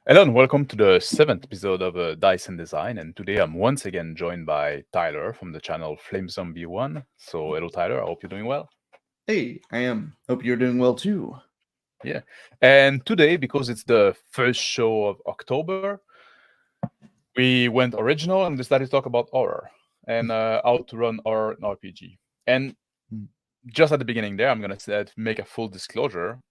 Hello and welcome to the seventh episode of Dice and Design. And today I'm once again joined by Tyler from the channel Flame Zombie One. So hello Tyler, I hope you're doing well. Hey, I am. Hope you're doing well too. Yeah. And today, because it's the first show of October, we went original and decided to talk about horror and how to run horror in RPG. And Mm. just at the beginning there, I'm gonna make a full disclosure.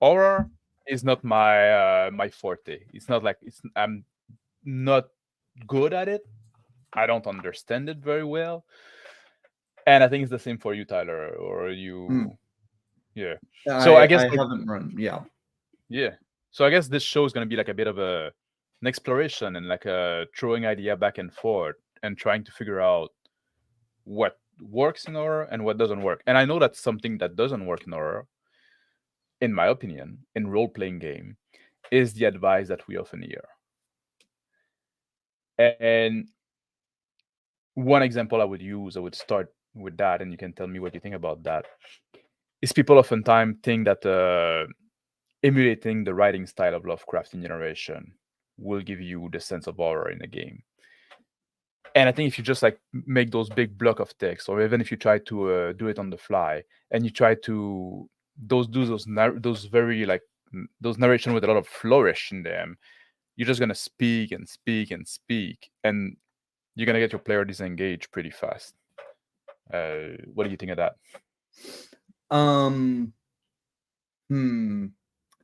Horror is not my forte. It's not like I'm not good at it. I don't understand it very well. And I think it's the same for you, Tyler, or Mm. you. Yeah. So I I guess I like haven't run. Yeah. yeah. So I guess this show is gonna be like a bit of an exploration and like a throwing idea back and forth and trying to figure out what works in horror and what doesn't work. And I know that's something that doesn't work in horror, in my opinion, in role playing game, is the advice that we often hear. And one example I would use, I would start with that, and you can tell me what you think about that. Is people oftentimes think that emulating the writing style of Lovecraftian generation will give you the sense of horror in a game. And I think if you just like make those big block of text, or even if you try to do it on the fly, and you try to those very like those narration with a lot of flourish in them, you're just gonna speak and speak and speak, and you're gonna get your player disengaged pretty fast. What do you think of that? Um. Hmm.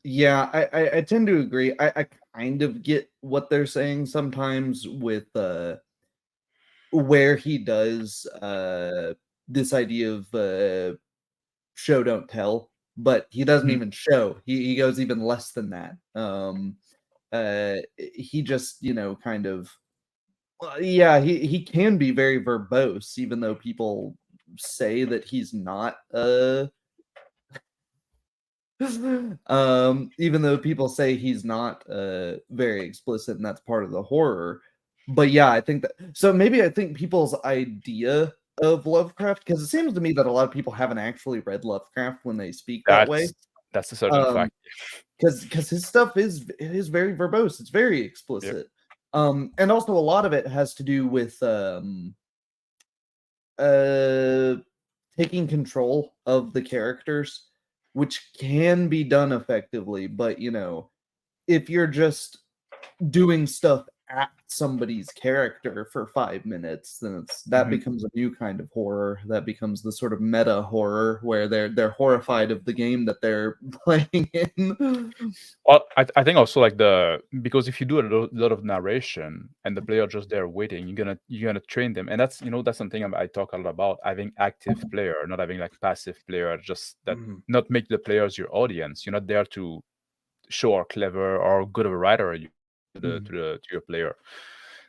Yeah, I tend to agree. I kind of get what they're saying sometimes with where he does this idea of show don't tell, but he doesn't Mhm. even show. He goes even less than that. He just kind of yeah, he can be very verbose, even though people say that he's not. Even though people say he's not very explicit, and that's part of the horror. But yeah, I think that. So maybe I think people's idea of Lovecraft, because it seems to me that a lot of people haven't actually read Lovecraft when they speak that way. That's that's a certain Um, fact. because his stuff is very verbose. It's very Yep. explicit. And also a lot of it has to do with uh taking control of the characters, which can be done effectively, but if you're just doing stuff at somebody's character for 5 minutes, then that Mhm. becomes a new kind of horror. That becomes the sort of meta horror where they're horrified of the game that they're playing in. Well, I think also like because if you do lot of narration and the player just there waiting, you're gonna train them, and that's something I talk a lot about having active player, not having like passive player. Just that Mhm. not make the players your audience. You're not there to show how clever or good of a writer you are Mhm. to your player.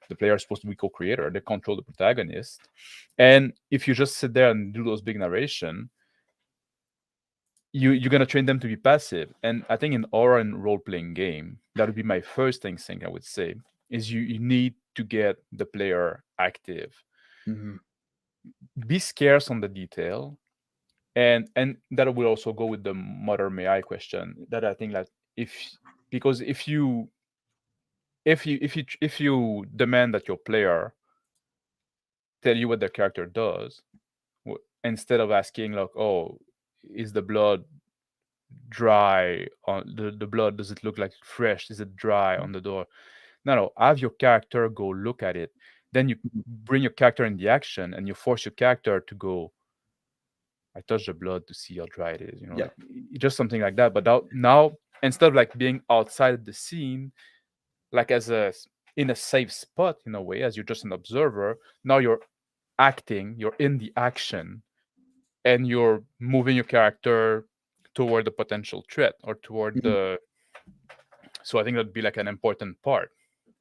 The player is supposed to be co-creator. They control the protagonist, and if you just sit there and do those big narration, you're gonna train them to be passive. And I think in horror and role playing game, that would be my first thing I would say is you need to get the player active. Mhm. Be scarce on the detail, and that will also go with the mother may I question. That I think that if because if you demand that your player tell you what their character does, instead of asking like, oh, is the blood dry on the blood, does it look like fresh, is it dry on the door? No, have your character go look at it, then you bring your character in the action and you force your character to go, I touch the blood to see how dry it is, Yeah. like just something like that. But now instead of like being outside the scene, like in a safe spot in a way, as you're just an observer, now you're acting, you're in the action, and you're moving your character toward the potential threat or toward Mhm. the. So I think that'd be like an important part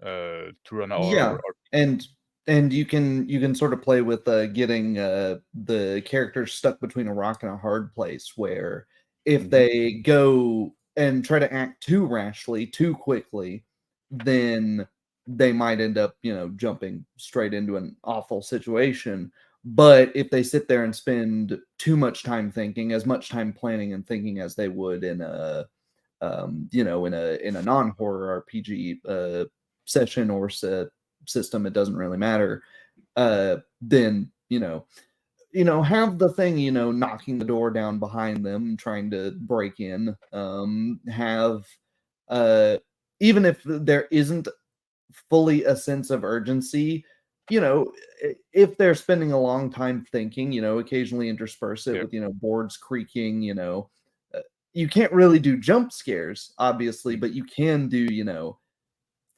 to run Yeah, our. and you can sort of play with getting the characters stuck between a rock and a hard place, where if Mhm. they go and try to act too rashly, too quickly, then they might end up, jumping straight into an awful situation. But if they sit there and spend too much time thinking, as much time planning and thinking as they would in you know, in a non-horror RPG session or system, it doesn't really matter. Then have the thing, knocking the door down behind them, trying to break in. Have even if there isn't fully a sense of urgency, if they're spending a long time thinking, occasionally intersperse it Yeah. with, boards creaking, you can't really do jump scares, obviously, but you can do,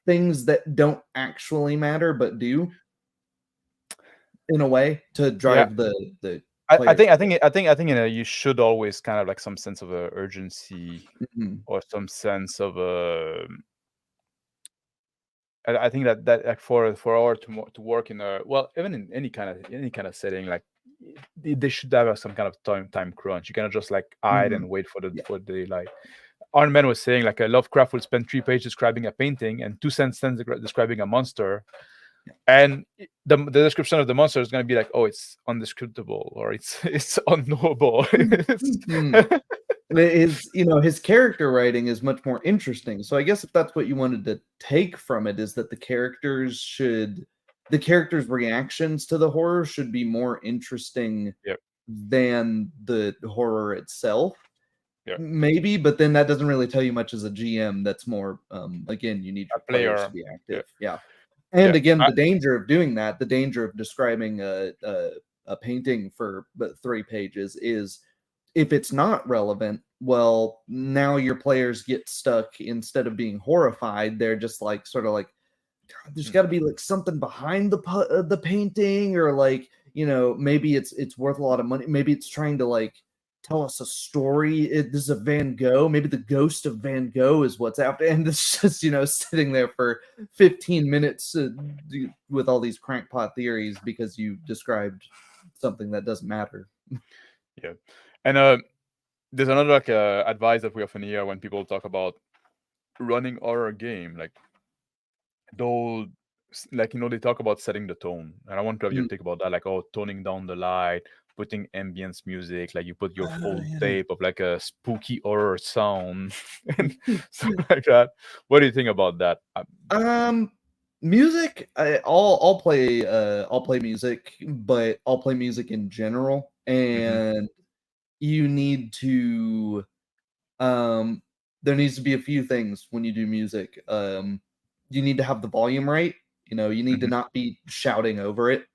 things that don't actually matter but do in a way to Yeah. drive the I players. think you should always kind of like some sense of urgency Mhm. or some sense of I think that like for our to work in a even in any kind of setting, like they should have some kind of time crunch. You cannot just like hide Mhm. and wait for the Yeah. like Iron Man was saying, like Lovecraft will spend 3 pages describing a painting and 2 sentences describing a monster, Yeah. and the description of the monster is going to be like, oh, it's undescriptible or it's unknowable. Mhm. His character writing is much more interesting. So I guess if that's what you wanted to take from it, is that the characters' reactions to the horror should be more interesting Yep. than the horror itself. Yep. Maybe, but then that doesn't really tell you much as a GM. That's more, again, you need A your players to player. be Yeah. active. Yeah. And Yeah. again, the danger of doing that, the danger of describing a painting for 3 pages is, if it's not relevant, well, now your players get stuck. Instead of being horrified, they're just like sort of like, "God, there's got to be like something behind the painting," or like, maybe it's worth a lot of money. Maybe it's trying to like tell us a story. This is a Van Gogh. Maybe the ghost of Van Gogh is what's after, and it's just sitting there for 15 minutes with all these crankpot theories because you described something that doesn't matter. Yeah. And there's another like advice that we often hear when people talk about running horror game, like they'll they talk about setting the tone, and I want to have your Mm. take about that, like, oh, toning down the light, putting ambience music, like you put your full Yeah. tape of like a spooky horror sound and stuff like that. What do you think about that? Music. I'll play music, but I'll play music in general, Mhm, and you need to um there needs to be a few things when you do music. You need to have the volume right. You need to mhm, not be shouting over it.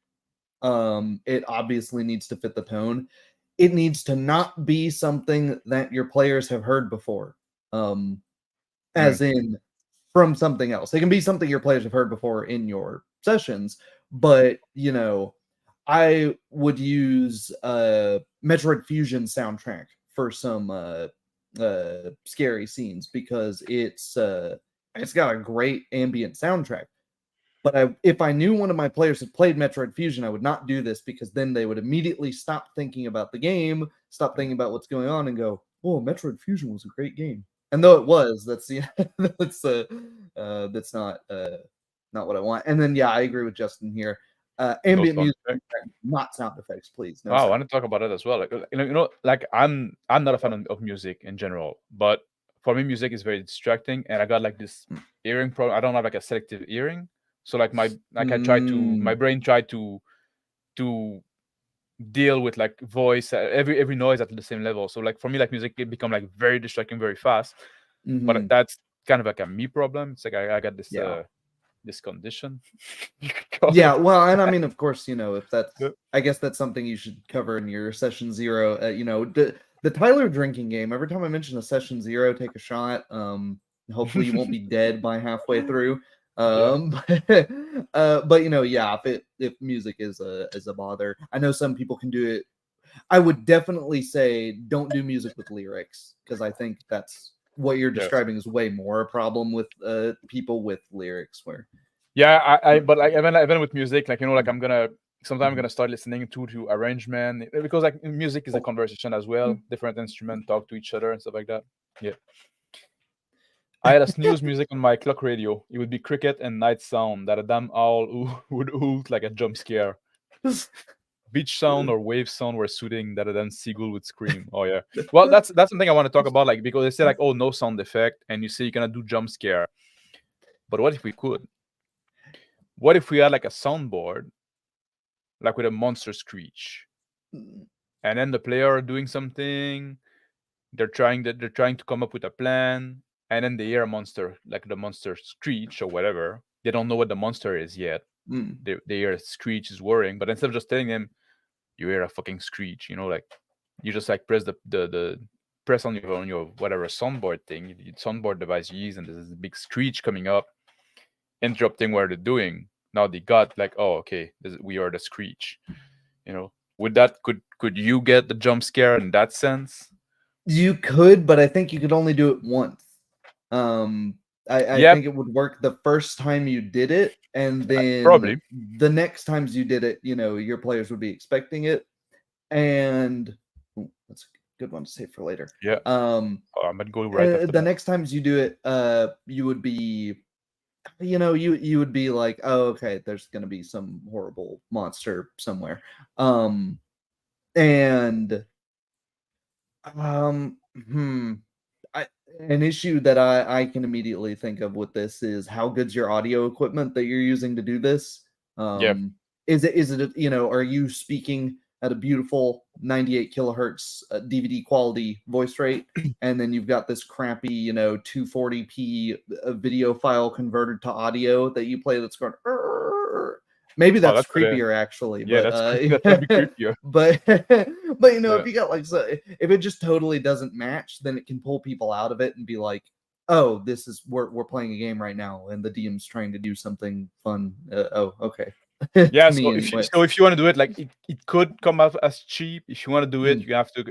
It obviously needs to fit the tone. It needs to not be something that your players have heard before. Um, mm, as in from something else. It can be something your players have heard before in your sessions, but I would use Metroid Fusion soundtrack for some scary scenes because it's got a great ambient soundtrack. But if I knew one of my players had played Metroid Fusion, I would not do this, because then they would immediately stop thinking about the game, stop thinking about what's going on, and go, "Oh, Metroid Fusion was a great game." And though it was, that's not what I want. And then, yeah, I agree with Justin here. no Ambient sound music, effect. not sound effects, please. No Oh, I sound. want to talk about that as well. Like, like I'm not a fan of music in general, but for me, music is very distracting, and I got like this hearing problem. I don't have like a selective hearing, so like my Mm, brain tried to deal with like voice, every noise at the same level. So like for me, like music it become like very distracting very fast. But mhm, that's kind of like a me problem. It's like I got this yeah. this condition, you could call Yeah, it. well, and I mean, of course, if Yeah. I guess that's something you should cover in your session zero. The Tyler drinking game. Every time I mention a session zero, take a shot. Hopefully you won't be dead by halfway through. Yeah. But yeah, if music is a bother, I know some people can do it. I would definitely say don't do music with lyrics, because I think that's what you're Yes. describing is way more a problem with people with lyrics where. Yeah, but like even with music, like like sometimes I'm gonna start listening to arrangement, because like music is a conversation as well. Different instruments talk to each other and stuff like that. Yeah. I had a snooze music on my clock radio. It would be cricket and night sound that a damn owl would hoot like a jump scare. beach sound or wave sound were soothing that then seagull would scream. Oh yeah. Well, that's something I want to talk about, like, because they say like, oh, no sound effect, and you say you cannot do jump scare. But what if we could? What if we had like a soundboard, like with a monster screech, and then the player are doing something, they're trying to come up with a plan, and then they hear a monster, like the monster screech or whatever. They don't know what the monster is yet. They hear a screech is worrying, but instead of just telling them, you hear a fucking screech, like you just like press the press on your whatever soundboard thing, the soundboard device you use, and there's this big screech coming up, interrupting what they're doing. Now they got like, oh, okay, we are the screech. Would that could you get the jump scare in that sense? You could, but I think you could only do it once. I Yep. think it would work the first time you did it, and then Probably. the next times you did it, your players would be expecting it. And that's a good one to save for later. Yeah. I'm gonna go right after The that. next times you do it, you would be, you would be like, oh, okay, there's gonna be some horrible monster somewhere. And an issue that I can immediately think of with this is how good's your audio equipment that you're using to do this? Yeah. Is it are you speaking at a beautiful 98 kilohertz DVD quality voice rate, and then you've got this crappy 240p video file converted to audio that you play that's going. Maybe that's creepier, actually. Yeah, but, that'd be creepier. But Yeah. if you got like, so if it just totally doesn't match, then it can pull people out of it and be like, oh, this is we're playing a game right now, and the DM's trying to do something fun. Oh, okay. Yeah. To So me, if anyway. you want to do it, like it could come out as cheap. If you want to do it, you have to.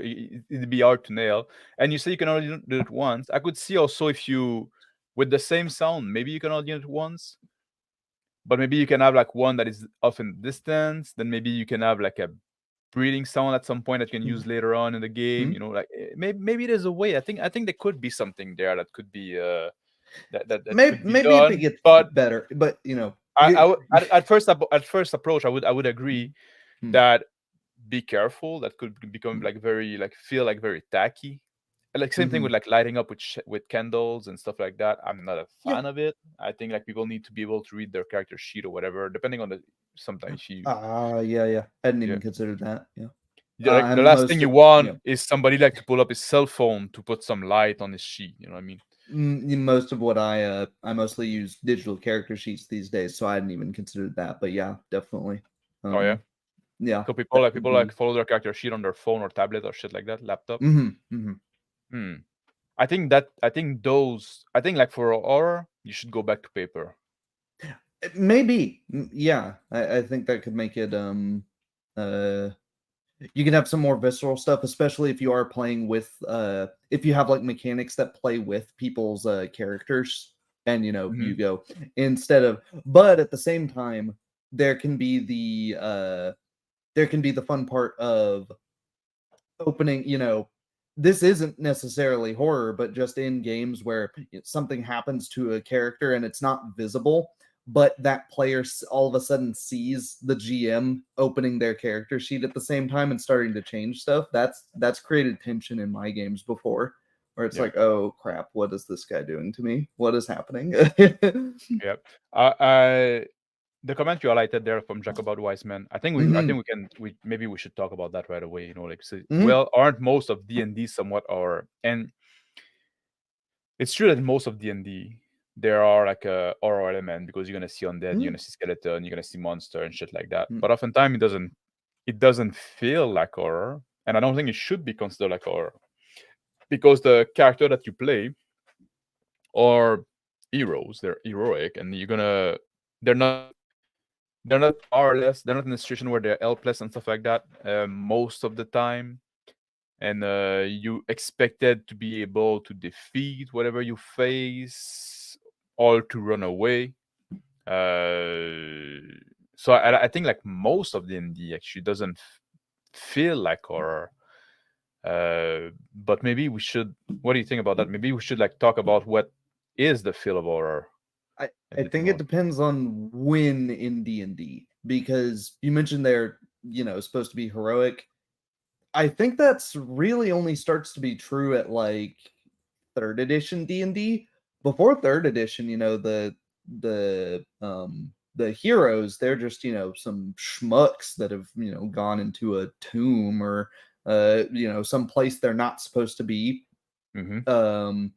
It'd be hard to nail. And you say you can only do it once. I could see also if you with the same sound, maybe you can only do it once. But maybe you can have like one that is off in distance. Then maybe you can have like a breathing sound at some point that you can use later on in the game. Like maybe there's a way. I think there could be something there that could be that maybe could be maybe done. if it gets But better, but at first approach, I would agree that be careful. That could become like very feel like very tacky. Like same thing with like lighting up with candles and stuff like that. I'm not a fan of it. I think like people need to be able to read their character sheet or whatever, depending on sometimes you. Yeah. I hadn't even considered that. Yeah. The last thing you want is somebody like to pull up his cell phone to put some light on his sheet. You know what I mean? Most of what I mostly use digital character sheets these days, so I hadn't even considered that. But yeah, definitely. Oh yeah. Yeah. So people follow their character sheet on their phone or tablet or shit like that, laptop. I think like for horror, you should go back to paper. Maybe. Yeah. I think that could make it you can have some more visceral stuff, especially if you are playing with if you have like mechanics that play with people's characters, and you go instead of, but at the same time there can be the fun part of opening, this isn't necessarily horror, but just in games where something happens to a character and it's not visible, but that player all of a sudden sees the GM opening their character sheet at the same time and starting to change stuff. That's created tension in my games before, where it's like, oh crap, what is this guy doing to me? What is happening? The comment you highlighted there from Jacobot Wiseman, I think maybe we should talk about that right away. Well, aren't most of D&D somewhat horror? And it's true that most of D&D there are like a horror element, because you're gonna see undead, you're gonna see skeleton, you're gonna see monster and shit like that. But oftentimes it doesn't feel like horror, and I don't think it should be considered like horror, because the character that you play are heroes. They're heroic, and they're not powerless. They're not in a situation where they're helpless and stuff like that most of the time. And you expected to be able to defeat whatever you face or to run away. So I think like most of D&D actually doesn't feel like horror. But maybe we should. What do you think about that? Maybe we should like talk about what is the feel of horror. I think it depends on when in D&D, because you mentioned there supposed to be heroic. I think that's really only starts to be true at like third edition D&D. Before third edition, the heroes, they're just, some schmucks that have, gone into a tomb or some place they're not supposed to be. Mm-hmm.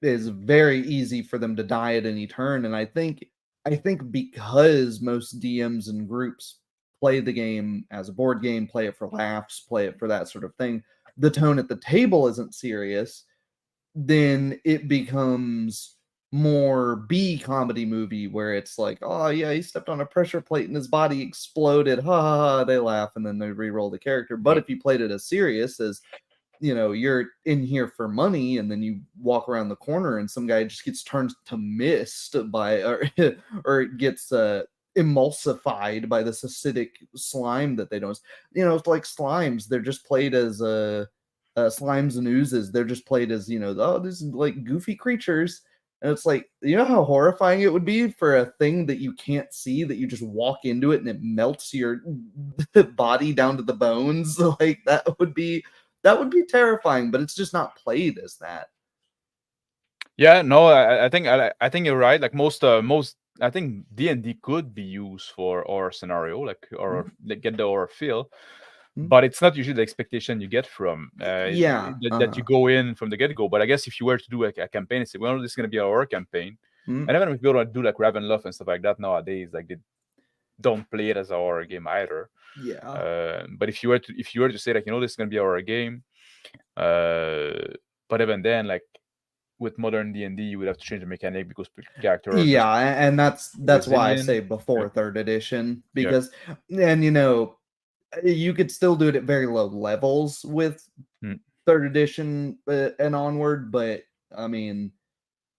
Is very easy for them to die at any turn. And I think because most DMs and groups play the game as a board game, play it for laughs, play it for that sort of thing, the tone at the table isn't serious, then it becomes more B comedy movie where it's like, oh yeah, he stepped on a pressure plate and his body exploded. Ha ha ha. They laugh and then they re-roll the character. But Yep. if you played it as serious as, you're in here for money, and then you walk around the corner and some guy just gets turned to mist by or gets emulsified by this acidic slime that they don't, it's like slimes, they're just played as slimes and oozes, they're just played as, oh, these like goofy creatures. And it's like, how horrifying it would be for a thing that you can't see, that you just walk into it and it melts your body down to the bones. Like that would be terrifying, but it's just not played as that. Yeah, no, I think you're right. Like most I think D&D could be used for horror scenario, or like get the horror feel, but it's not usually the expectation you get from Yeah. that you go in from the get-go. But I guess if you were to do a campaign and say, well, this is going to be a horror campaign, and even if people do like Ravenloft and stuff like that nowadays, like they don't play it as a horror game either. Yeah. But if you were to say like, this is going to be a horror game, but even then, like with modern D&D, you would have to change the mechanic because character are just Yeah, and that's why I resilient. say before third edition, Yeah. because and you could still do it at very low levels with Mm. third edition and onward, but I mean,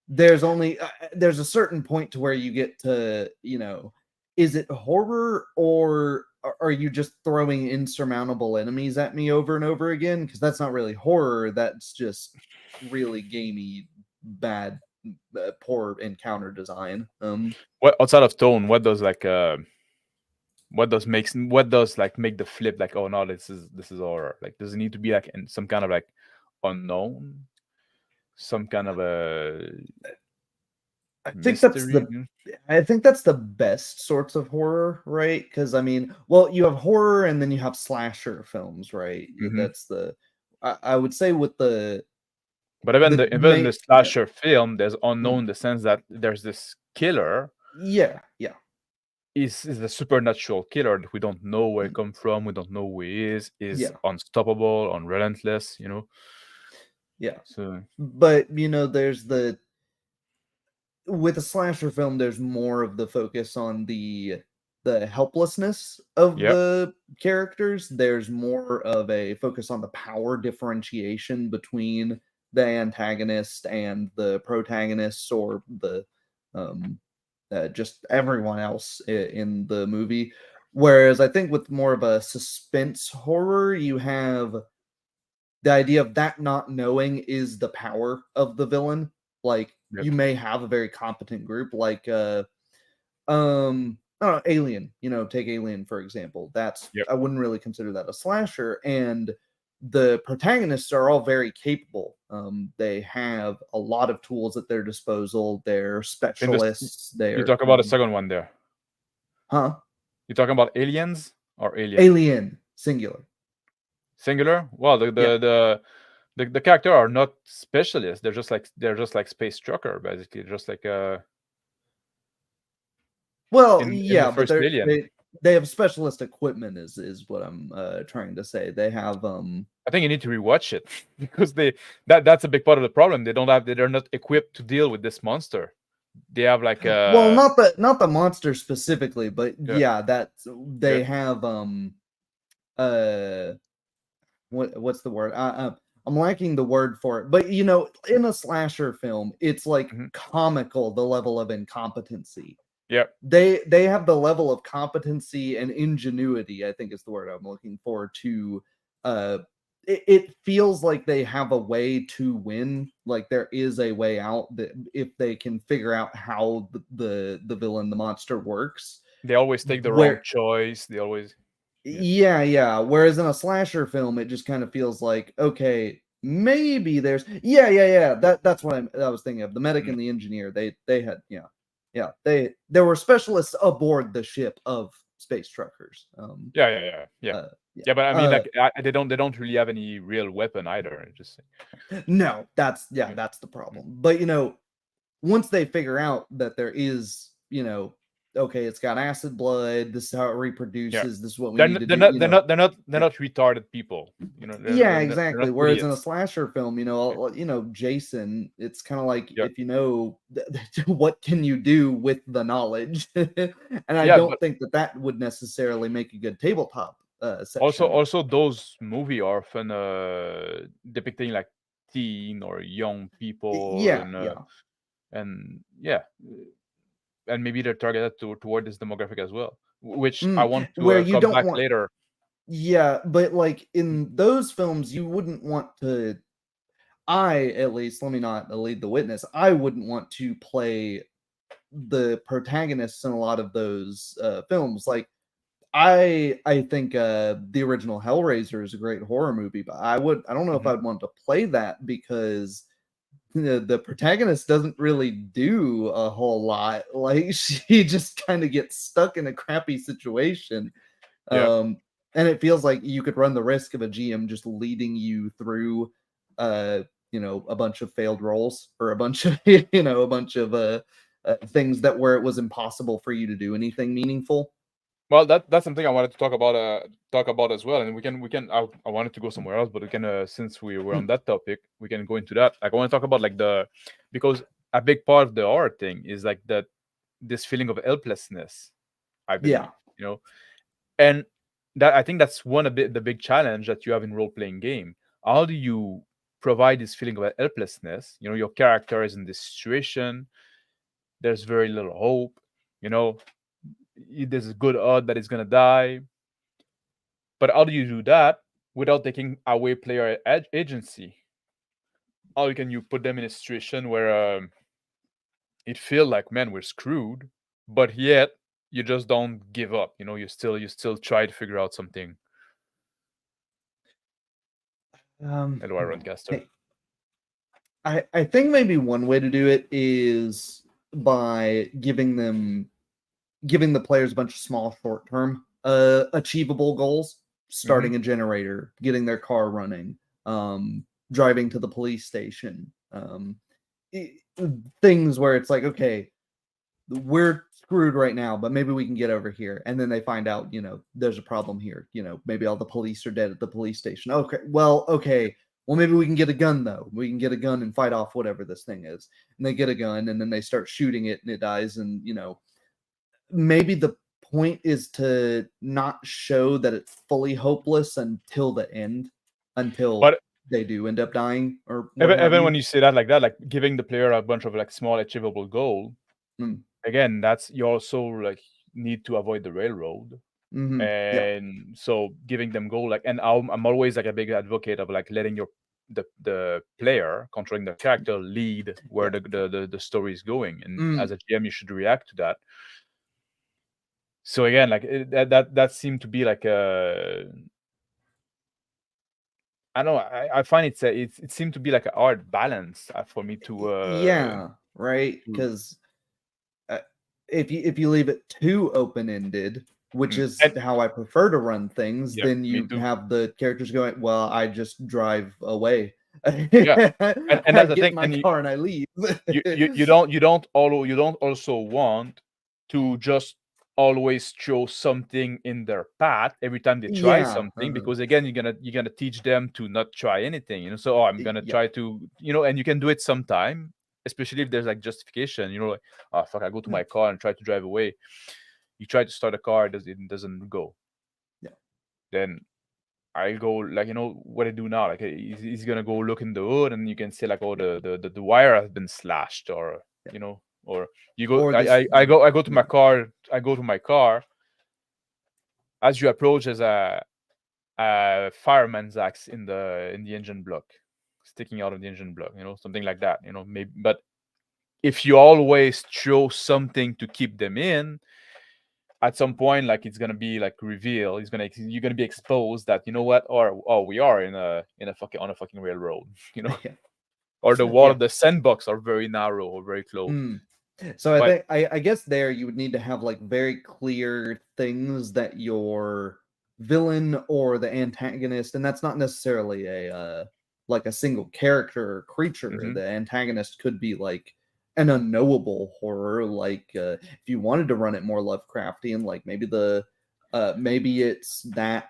there's a certain point to where you get to, is it horror, or are you just throwing insurmountable enemies at me over and over again? Because that's not really horror, that's just really gamey, bad, poor encounter design. What outside of tone, what does like what does like make the flip like, oh no, this is horror? Like, does it need to be like in some kind of like unknown, some kind of a I think that's mystery? the I think that's the best sorts of horror, right? Because I mean, well, you have horror and then you have slasher films, right? Mm-hmm. That's I would say with But even the the main, yeah, slasher film, there's unknown mm, in the sense that there's this killer yeah, yeah, is a supernatural killer that we don't know where he mm, come from, we don't know who he is yeah, unstoppable, unrelentless, yeah. So But there's with a slasher film, there's more of the focus on the helplessness of yeah. the characters. There's more of a focus on the power differentiation between the antagonist and the protagonist, or the um just everyone else in the movie. Whereas I think with more of a suspense horror, you have the idea of that not knowing is the power of the villain. Like, Yep. you may have a very competent group, like I don't know, Alien, take Alien for example. Yep. I wouldn't really consider that a slasher, and the protagonists are all very capable. They have a lot of tools at their disposal. They're In this, specialists. you They're talk about the second one there. huh? You talking about aliens or alien? Alien singular. Singular? Well, Yeah. the character are not specialists. They're just like space trucker, basically. Just like Well, in the yeah, but first Alien. they have specialist equipment is what I'm trying to say. They have I think you need to rewatch it because that's a big part of the problem. They're not equipped to deal with this monster. They have like well, not the monster specifically, but yeah, yeah, that yeah. they have uh what's the word? I'm lacking the word for it. But in a slasher film, it's like Mhm. comical the level of incompetency. Yeah. They have the level of competency and ingenuity, I think is the word I'm looking for, to it feels like they have a way to win. Like, there is a way out, that if they can figure out how the villain, the monster, works. They always take the wrong Where choice. They always Yeah. Whereas in a slasher film, it just kind of feels like, okay, maybe there's yeah. That's what I was thinking of. The medic Mm. and the engineer, they had there were specialists aboard the ship of space truckers. Yeah. Yeah. Yeah, but I mean, like, they don't really have any real weapon either. Just No, that's yeah. that's the problem. But once they figure out that there is, okay, it's got acid blood, this is how it Yeah. reproduces, this is what we They're need n- to they're do, not they're not they're not they're yeah. not retarded people. Yeah, They're exactly. not Whereas in a idiots. slasher film, Yeah. Jason, it's kind of like Yeah. if what can you do with the knowledge, and I Yeah, don't but think that would necessarily make a good tabletop also session. also those movie are often depicting like teen or young people Yeah. and yeah, and maybe they're targeted toward this demographic as well, which I Mm, want to where you come don't back want, later. yeah, but like Mm. in those films, you wouldn't want to. At least, let me not lead the witness. I wouldn't want to play the protagonists in a lot of those films. Like I think the original Hellraiser is a great horror movie, but I don't know if Mhm. I'd want to play that because the protagonist doesn't really do a whole lot. Like she just kind of gets stuck in a crappy situation. Yeah. Um and it feels like you could run the risk of a GM just leading you through a bunch of failed rolls or a bunch of a bunch of things that where it was impossible for you to do anything meaningful. Well, that's something I wanted to talk about as well, and we can. I wanted to go somewhere else, but we can since we were on Mm, that topic, we can go into that. Like I want to talk about like because a big part of the horror thing is like that this feeling of helplessness, I yeah. believe, and that I think that's one of the big challenge that you have in role playing game. How do you provide this feeling of helplessness? Your character is in this situation. There's very little hope. You know, there's a good odd that he's gonna die. But how do you do that without taking away player agency? How can you put them in a situation where it feel like, man, we're screwed, but yet you just don't give up. You still try to figure out something. Hello, Rodcaster. I I think maybe one way to do it is by giving the players a bunch of small short-term achievable goals, Hmm. starting a generator, getting their car running, driving to the police station, i- things where it's like, okay, we're screwed right now, but maybe we can get over here. And then they find out, there's a problem here. Maybe all the police are dead at the police station. Okay. Well, maybe we can get a gun though. We can get a gun and fight off whatever this thing is. And they get a gun and then they start shooting it and it dies. And maybe the point is to not show that it's fully hopeless until the end, until But they do end up dying or what even, have even you. when you say that like that, like giving the player a bunch of like small achievable goal, Mm, again, that's you also like need to avoid the railroad. yeah. And so giving them goal, like, and I'm always like a big advocate of like letting the player controlling the character lead where Yeah. the story is going, and Mm, as a GM you should react to that. So again, like that seemed to be like a, I don't know, I find it seemed to be like a hard balance for me yeah, right. to Because uh, if you leave it too open ended, which is and how I prefer to run things, yeah, then me you too. have the characters going, "Well, I just drive away. Yeah, and I that's the get thing, in my and car and I leave." you don't want to just always throw something in their path every time they try Yeah. something, because again you're gonna teach them to not try anything, so I'm gonna Yep. try to, and you can do it sometime, especially if there's like justification, like, oh fuck, I go to Yeah. my car and try to drive away. You try to start a car, it doesn't go. Yeah. Then I go, like, what I do now, like he's gonna go look in the hood and you can see like, oh, the wire has been slashed, or Yeah. or you go, Or this. I go to my Yeah. car. As you approach, there's a fireman's axe in the engine block, sticking out of the engine block, something like that, maybe. But if you always throw something to keep them in, at some point, like it's gonna be like revealed. You're gonna be exposed that, you know what, or oh, we are in a fucking on a fucking railroad, you know, Yeah. or the wall Yeah. of the sandbox are very narrow or very close. So I But think I guess there you would need to have like very clear things that your villain or the antagonist, and that's not necessarily a like a single character or creature. mhm, The antagonist could be like an unknowable horror. Like if you wanted to run it more Lovecraftian, like maybe it's that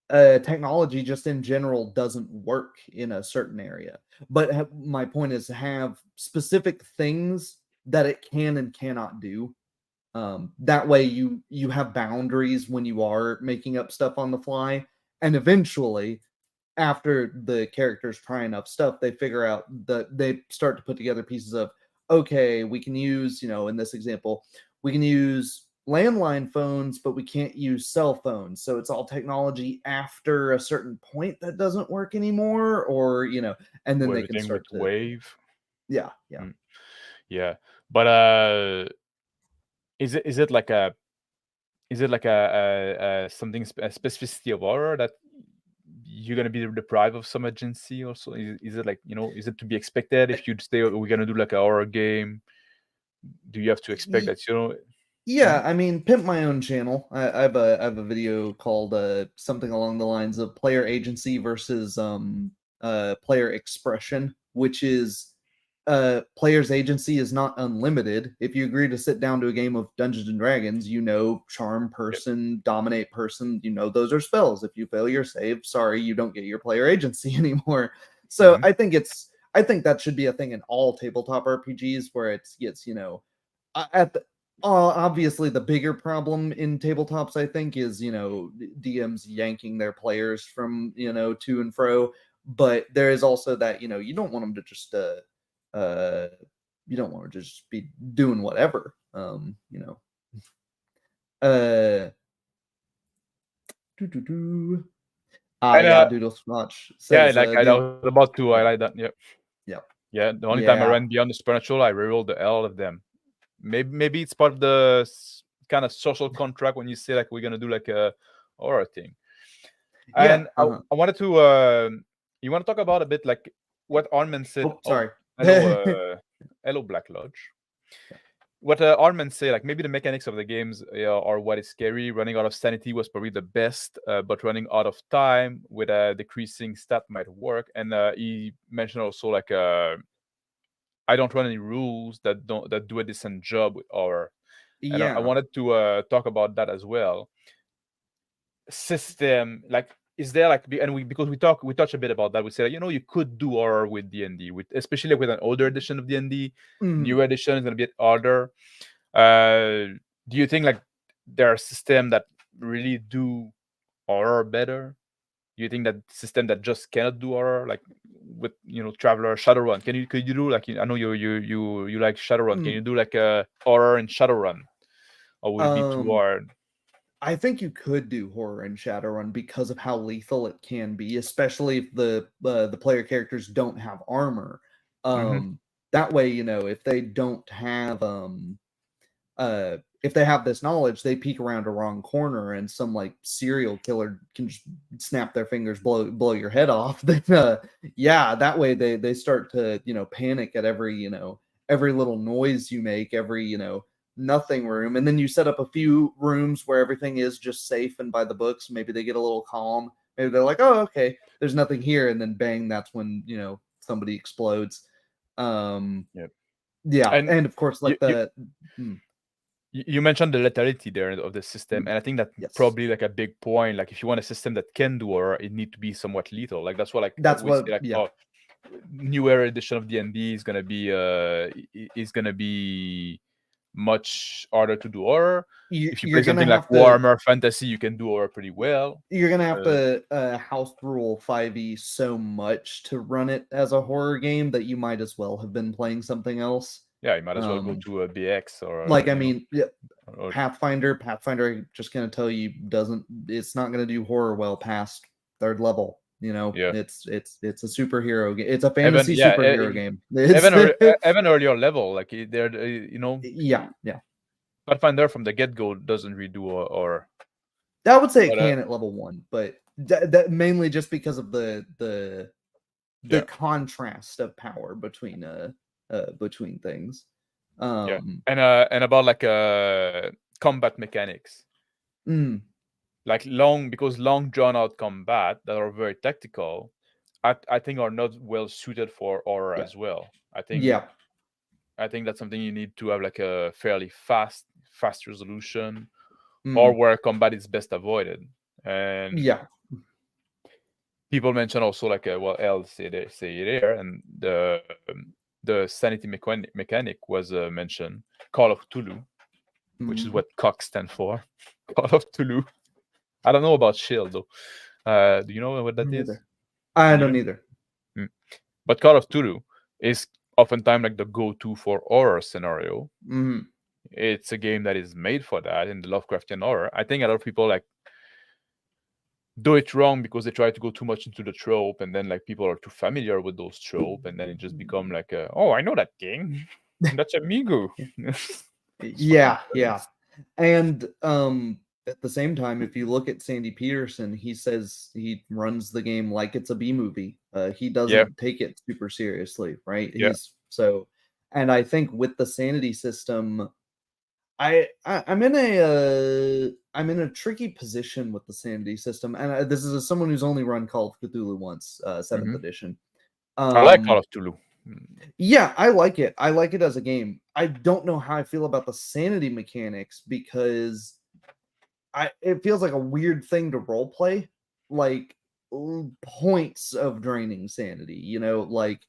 technology just in general doesn't work in a certain area. But my point is to have specific things that it can and cannot do. That way you have boundaries when you are making up stuff on the fly, and eventually, after the characters try enough stuff, they figure out that they start to put together pieces of, okay, we can use, in this example, we can use landline phones, but we can't use cell phones. So it's all technology after a certain point that doesn't work anymore, or, and then or they can everything with start to, wave. yeah, yeah. Mm, yeah, but is it like a something a specificity of horror that you're gonna be deprived of some agency also? Is it like, is it to be expected if you say, "Oh, we're gonna do like a horror game"? Do you have to expect Ye- that, you know? Yeah, Mhm. I mean, pimp my own channel. I have a video called something along the lines of player agency versus player expression, which is player's agency is not unlimited. If you agree to sit down to a game of Dungeons and Dragons, charm Yep. person, dominate person, those are spells. If you fail your save, sorry, you don't get your player agency anymore. So Mhm. I think that should be a thing in all tabletop RPGs where it gets, at the obviously the bigger problem in tabletops, I think, is DMs yanking their players from to and fro. But there is also that you don't want them to just uh you don't want to just be doing whatever. Uh doo-doo-doo. And Yeah, Doodle Squatch yeah, says like I the was about to yeah, highlight that. Yeah, yeah, yeah. The only time I yeah, ran Beyond the Supernatural, I rerolled the hell of them. Maybe it's part of the kind of social contract when you say like we're gonna do like a horror thing. yeah. And I wanted to you want to talk about a bit like what Armin said. Oh, Oh, sorry. hello, hello, Black Lodge. What Armin say, like maybe the mechanics of the games are what is scary. Running out of sanity was probably the best, but running out of time with a decreasing stat might work. And he mentioned also like I don't run any rules that do a decent job with horror. And I Yeah. wanted to talk about that as well. System, like, is there like, and because we touch a bit about that, we say, you could do horror with D&D, with especially with an older edition of D&D. Mhm. New edition is gonna be harder. Do you think like there are systems that really do horror better? Do you think that system that just cannot do horror, like with Traveler, Shadowrun, could you do like, I know you like Shadowrun, can Mm. you do like a horror in Shadowrun, or would it be too Um, hard? I think you could do horror in Shadowrun because of how lethal it can be, especially if the player characters don't have armor. Hmm. That way, if they don't have if they have this knowledge, they peek around a wrong corner and some like serial killer can just snap their fingers, blow your head off. Then yeah, that way they start to panic at every every little noise you make, every nothing room, and then you set up a few rooms where everything is just safe and by the books. Maybe they get a little calm. Maybe they're like, oh, okay, there's nothing here, and then bang, that's when somebody explodes. Um, Yeah. yeah, And and of course, you, like you mm, you mentioned the lethality there of the system, and I think that's yes. probably like a big point. Like if you want a system that can do horror, it need to be somewhat lethal. Like that's what like That's we say what, like, yeah. oh, newer edition of D&D is gonna be much harder to do horror. If you play You're gonna something like have to Warhammer Fantasy, you can do horror pretty well. Uh, house rule 5e so much to run it as a horror game that you might as well have been playing something else. yeah, you might as well go Um, to a BX or like I mean, yeah, or, Pathfinder, just gonna tell you, doesn't it's not gonna do horror well past third level. yeah. It's a superhero game. It's a Even fantasy yeah, superhero game. It's even earlier level, like they're yeah, yeah. Pathfinder from the get-go doesn't redo or I would say it but can at level 1, but that mainly just because of the yeah, contrast of power between things. yeah. Um, And about like combat mechanics. mm, Like long drawn out combat that are very tactical, I think are not well suited for horror yeah, as well. yeah, I think that's something you need to have like a fairly fast resolution, or mm, where combat is best avoided. And yeah. people mention also like well, L say it there, and the sanity mechanic was mentioned. Call of Cthulhu, which is Mm, what COC stands for. Call of Cthulhu. I don't know about Shield though. Do you know what that is? neither. I don't Neither. either. Mm. But Call of Cthulhu is oftentimes like the go-to for horror scenario. Mm, It's a game that is made for that in the Lovecraftian horror. I think a lot of people like do it wrong because they try to go too much into the trope, and then like people are too familiar with those trope, and then it just become like, oh, I know that thing. That's Amigo. It's fucking yeah. And at the same time, if you look at Sandy Peterson, he says he runs the game like it's a B movie. He yeah, doesn't take it super seriously, right? yeah. And I think with the sanity system, I'm in a tricky position with the sanity system, and this is as someone who's only run Call of Cthulhu once, seventh Hmm. edition. I like Call Um, of Cthulhu. Mm. yeah, I like it. I like it as a game. I don't know how I feel about the sanity mechanics because it feels like a weird thing to role play, like points of draining sanity. Like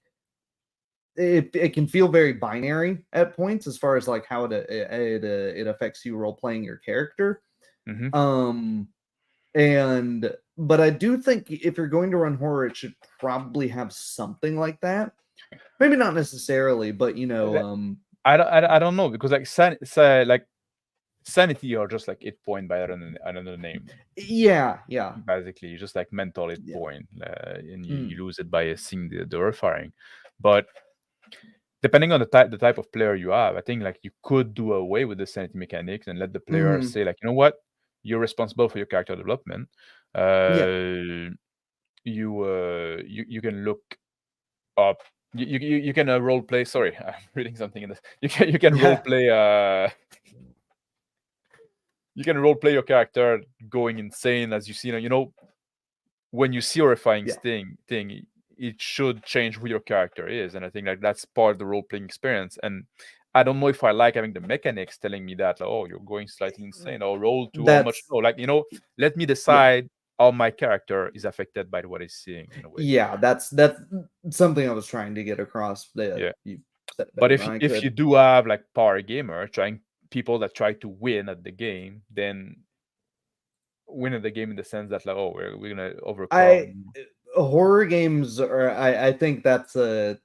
it can feel very binary at points as far as like how it affects you role playing your character. Hmm. Um, but I do think if you're going to run horror, it should probably have something like that. Maybe not necessarily, but I don't know because like like sanity are just like 8 point by another name. yeah, Basically, you just like mental 8 yeah. point, and Mm, you lose it by seeing the horrifying. But depending on the type of player you have, I think like you could do away with the sanity mechanics and let the player mhm, say like, you know what, you're responsible for your character development. yeah, Uh, you can look up. You can role play. Sorry, I'm reading something in this. You can role yeah, play. You can role play your character going insane as you see. When you see horrifying yeah. thing, it should change who your character is, and I think like that's part of the role playing experience. And I don't know if I like having the mechanics telling me that, like, oh, you're going slightly insane, or roll to how much. That's No, like let me yeah, decide how my character is affected by what he's seeing in a way. yeah. That's something I was trying to get across. That Yeah. you said it But better than I if you could. do have like power gamer trying people that try to win at the game, then win at the game in the sense that like, oh, we're gonna I overcome. Horror games are. I think that's a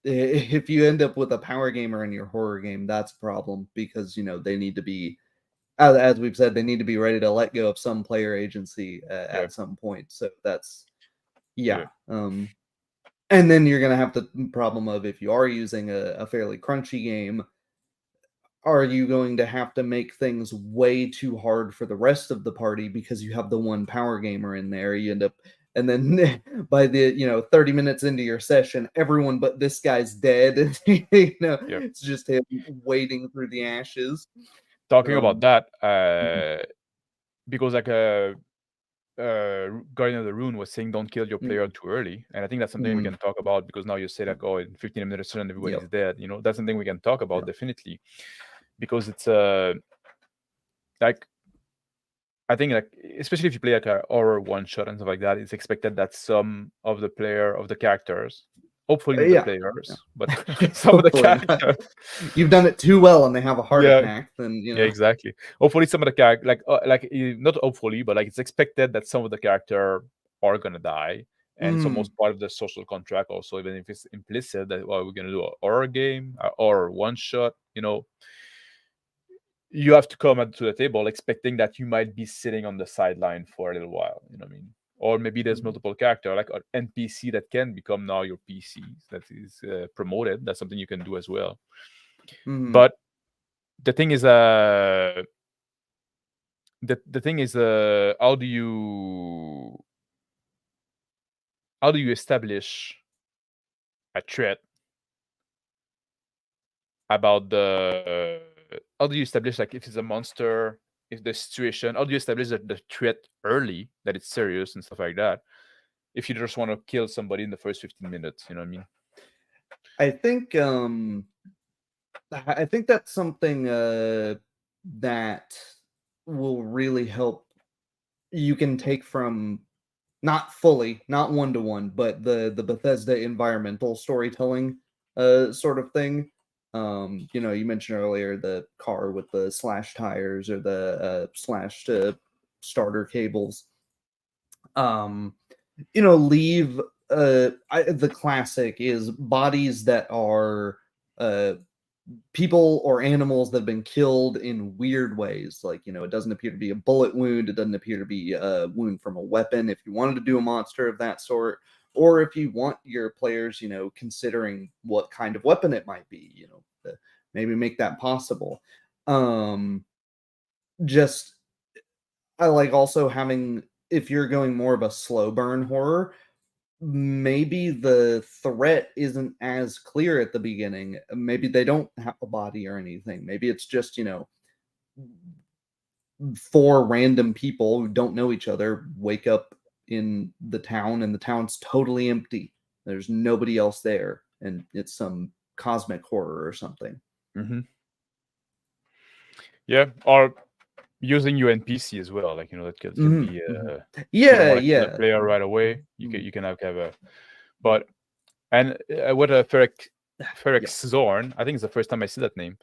if you end up with a power gamer in your horror game, that's a problem because they need to be, as we've said, they need to be ready to let go of some player agency Yeah, at some point. So that's yeah. yeah. And then you're gonna have the problem of if you are using a fairly crunchy game, are you going to have to make things way too hard for the rest of the party because you have the one power gamer in there? You end up, and then by the 30 minutes into your session, everyone but this guy's dead, and Yeah. it's just him wading through the ashes. Talking about Um, that, mhm, because like Guardian of the Rune was saying, don't kill your player mm, too early, and I think that's something we mm, can talk about because now you say like, oh, in 15 minutes session yep, everybody's dead. That's something we can talk about yep. definitely, because it's like I think like especially if you play like a horror one shot and stuff like that, it's expected that some of the characters, hopefully not the Yeah. players, but Yeah. some of the Hopefully not. characters, You've done it too well and they have a heart yeah, attack, then yeah, exactly. Hopefully some of the character not hopefully, but like it's expected that some of the character are gonna die, and it's mm, almost part of the social contract also, even if it's implicit that, well, we're gonna do a horror game or one shot. You have to come to the table expecting that you might be sitting on the sideline for a little while. You know what I mean? Or maybe there's mm, multiple character like an NPC that can become now your PC that is promoted. That's something you can do as well. mm, But the thing is the thing is how do you establish a threat about the how do you establish, like, if it's a monster, if the situation, how do you establish that the threat early, that it's serious and stuff like that, if you just want to kill somebody in the first 15 minutes, you know what I mean? I think that's something that will really help. You can take from, not fully, not one to one, but the Bethesda environmental storytelling sort of thing. You mentioned earlier the car with the slash tires or the slashed starter cables. Um, Leave the classic is bodies that are uh people or animals that have been killed in weird ways. Like, it doesn't appear to be a bullet wound. It doesn't appear to be a wound from a weapon. If you wanted to do a monster of that sort, or if you want your players, considering what kind of weapon it might be, maybe make that possible. Just, I like also having, if you're going more of a slow burn horror, maybe the threat isn't as clear at the beginning. Maybe they don't have a body or anything. Maybe it's just, four random people who don't know each other wake up in the town and the town's totally empty. There's nobody else there, and it's some cosmic horror or something. Mm-hmm. Yeah, or using your NPC as well, like, that can be if you don't want to kill the player right away, you can have a, but and what a Ferex Zorn, I think it's the first time I see that name.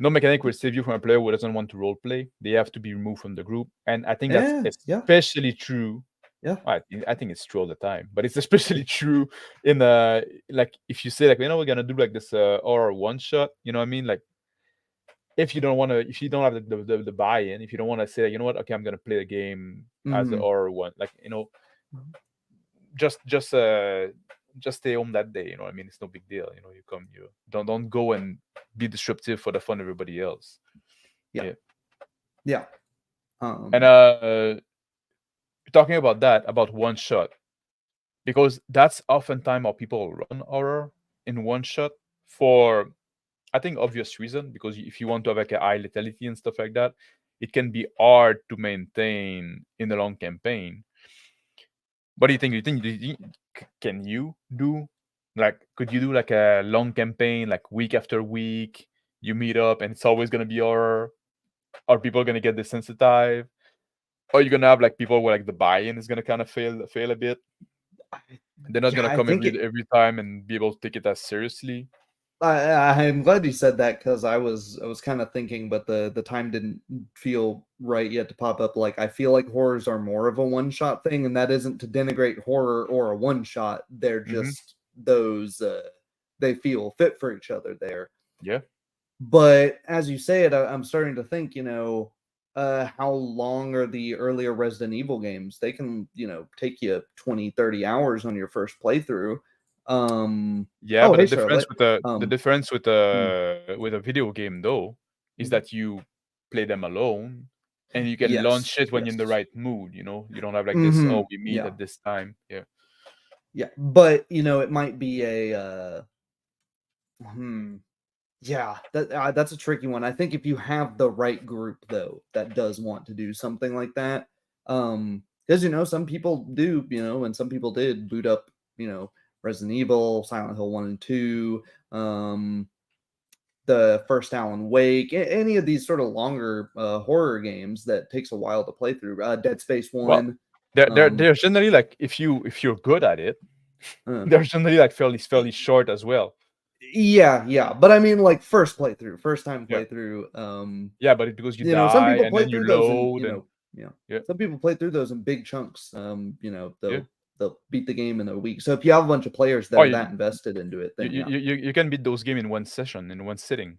No mechanic will save you from a player who doesn't want to roleplay. They have to be removed from the group, and I think that's especially true. Yeah, I think it's true all the time, but it's especially true in like, if you say, like, we're gonna do like this horror one shot, you know what I mean? Like, if you don't have the buy-in, if you don't want to say, you know what, okay, I'm gonna play the game as a horror one, like, just stay home that day, you know what I mean? It's no big deal, you don't go and be disruptive for the fun of everybody else. Yeah. And talking about that, about one shot, because that's oftentimes how people run horror in one shot, for I think obvious reason, because if you want to have like a high lethality and stuff like that, it can be hard to maintain in a long campaign. What do you think? Can you do, like, could you do like a long campaign, like week after week, you meet up and it's always gonna be horror? Are people gonna get desensitized? Or are you gonna have like people where like the buy-in is gonna kind of fail a bit? They're not gonna come every time and be able to take it as seriously. I'm glad you said that, because I was kind of thinking, but the time didn't feel right yet to pop up. Like, I feel like horrors are more of a one-shot thing, and that isn't to denigrate horror or a one-shot. They're just those they feel fit for each other there. Yeah. But as you say it, I'm starting to think, how long are the earlier Resident Evil games? They can, take you 20, 30 hours on your first playthrough. Yeah, but the difference with the difference with a video game, though, is that you play them alone and you can launch it when you're in the right mood. You don't have like this, oh, we meet at this time. Yeah, but it might be a yeah, that's a tricky one. I think if you have the right group, though, that does want to do something like that, because some people do, and some people did boot up, Resident Evil, Silent Hill 1 and 2, the first Alan Wake, any of these sort of longer horror games that takes a while to play through. Dead Space 1. Well, they're generally like, if you're good at it, they're generally like fairly short as well. Yeah, but I mean, like, first time playthrough. Yeah, but because you die, some people and play then you through those, load, some people play through those in big chunks. They'll beat the game in a week. So if you have a bunch of players that are that invested into it, then you can beat those games in one session, in one sitting,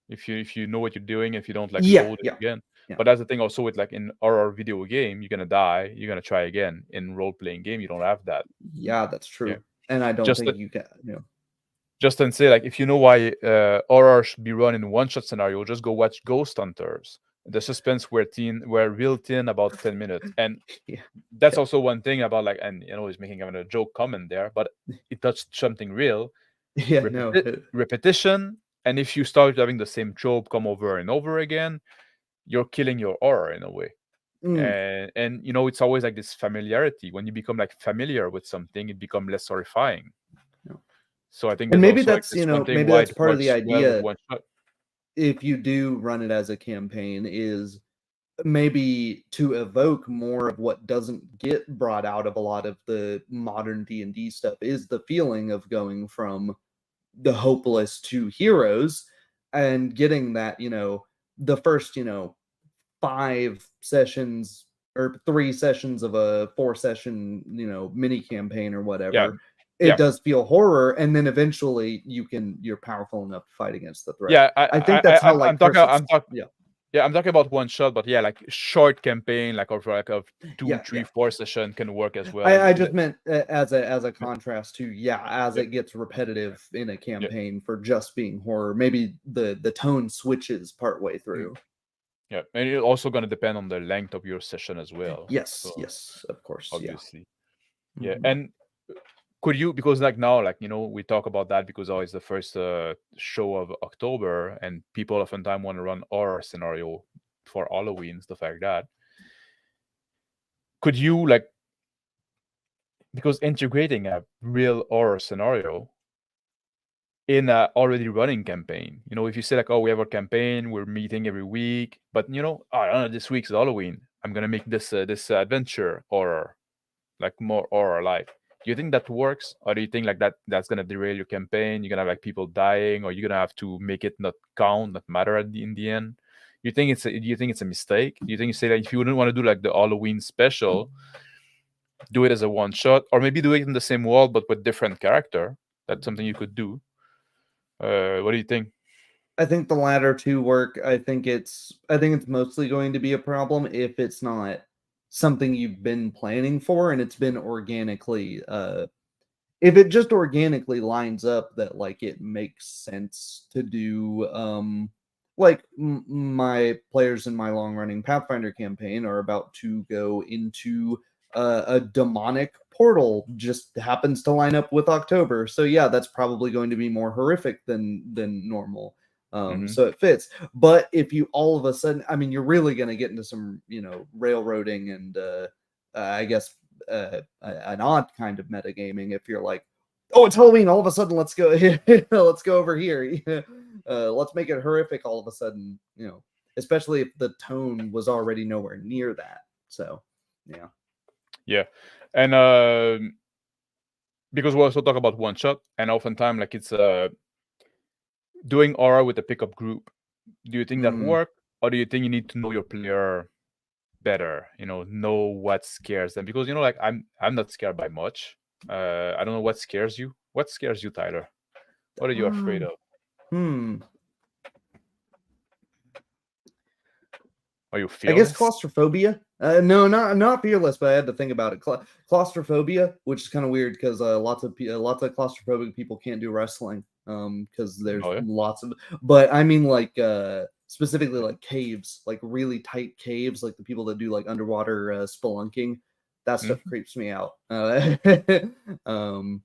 if you know what you're doing, if you don't like load it again. But that's the thing also with, like, in horror video game, you're gonna die, you're gonna try again. In role-playing game, you don't have that. Yeah, that's true. And I don't think you can. just and say like, if you know why horror should be run in one shot scenario, just go watch Ghost Hunters. The suspense were real thin about 10 minutes, and Yeah. that's also one thing about like, and he's making kind of a joke comment there, but it touched something real. Yeah, no. Repetition, and if you start having the same trope come over and over again, you're killing your horror in a way. And it's always like this familiarity. When you become like familiar with something, it becomes less horrifying. Yeah. So I think And there's maybe also like that's, this one thing maybe why that's it part of the works well with idea. one shot. If you do run it as a campaign, is maybe to evoke more of what doesn't get brought out of a lot of the modern D&D stuff, is the feeling of going from the hopeless to heroes, and getting that, the first, 5 sessions or 3 sessions of a 4-session, mini campaign or Yeah, whatever. yeah, It does feel horror, and then eventually you're powerful enough to fight against the threat. yeah. I think that's how, like, I'm talking. Curse of yeah. Yeah, I'm talking about one shot, but yeah, like short campaign, like of 2, Yeah, 3, yeah. 4 session can work as well. I just meant as a Yeah, contrast to, as yeah, it gets repetitive in a yeah, campaign for just being horror, maybe the tone switches partway through. yeah. And it's also gonna depend on the length of your session as well. Yes, So yes, of course, yeah. obviously, yeah. Mhm. And could you, because like now, like we talk about that because it's the first show of October, and people oftentimes want to run horror scenario for Halloween, stuff like that. Could you like, because integrating a real horror scenario in a already running campaign, if you say like, oh, we have a campaign, we're meeting every week, but I don't know, this week's Halloween, I'm gonna make this adventure horror, like more horror like. Do you think that works, or do you think like that's gonna derail your campaign? You're gonna have like people dying, or you're gonna have to make it not count, not matter in the end? Do you think it's a mistake? Do you think you say that if you wouldn't want to do like the Halloween special, do it as a one shot, or maybe do it in the same world but with different character? That's something you could do. What do you think? I think the latter two work. I think it's mostly going to be a problem if it's not something you've been planning for, and it's been organically if it just organically lines up that, like, it makes sense to do, like, my players in my long running Pathfinder campaign are about to go into a demonic portal, just happens to line up with October, so yeah, that's probably going to be more horrific than normal. Hmm. So it fits. But if you all of a sudden, I mean, you're really going to get into some, railroading and I guess an odd kind of metagaming if you're like, oh, it's Halloween, all of a sudden let's go let's go over here. Let's make it horrific all of a sudden, especially if the tone was already nowhere near that. So yeah. Yeah, and because we also talk about one shot, and oftentimes like it's doing aura with a pickup group. Do you think that Mm. work, or do you think you need to know your player better? Know what scares them, because like I'm not scared by much. I don't know what scares you. What scares you, Tyler? What are you afraid of? Hmm. Are you I guess fearless? claustrophobia. No, not fearless, but I had to think about it. Claustrophobia, which is kind of weird because lots of claustrophobic people can't do wrestling. Because there's Oh yeah. lots of, but I mean, like, specifically like caves, like really tight caves, like the people that do like underwater spelunking. That stuff creeps me out. Um,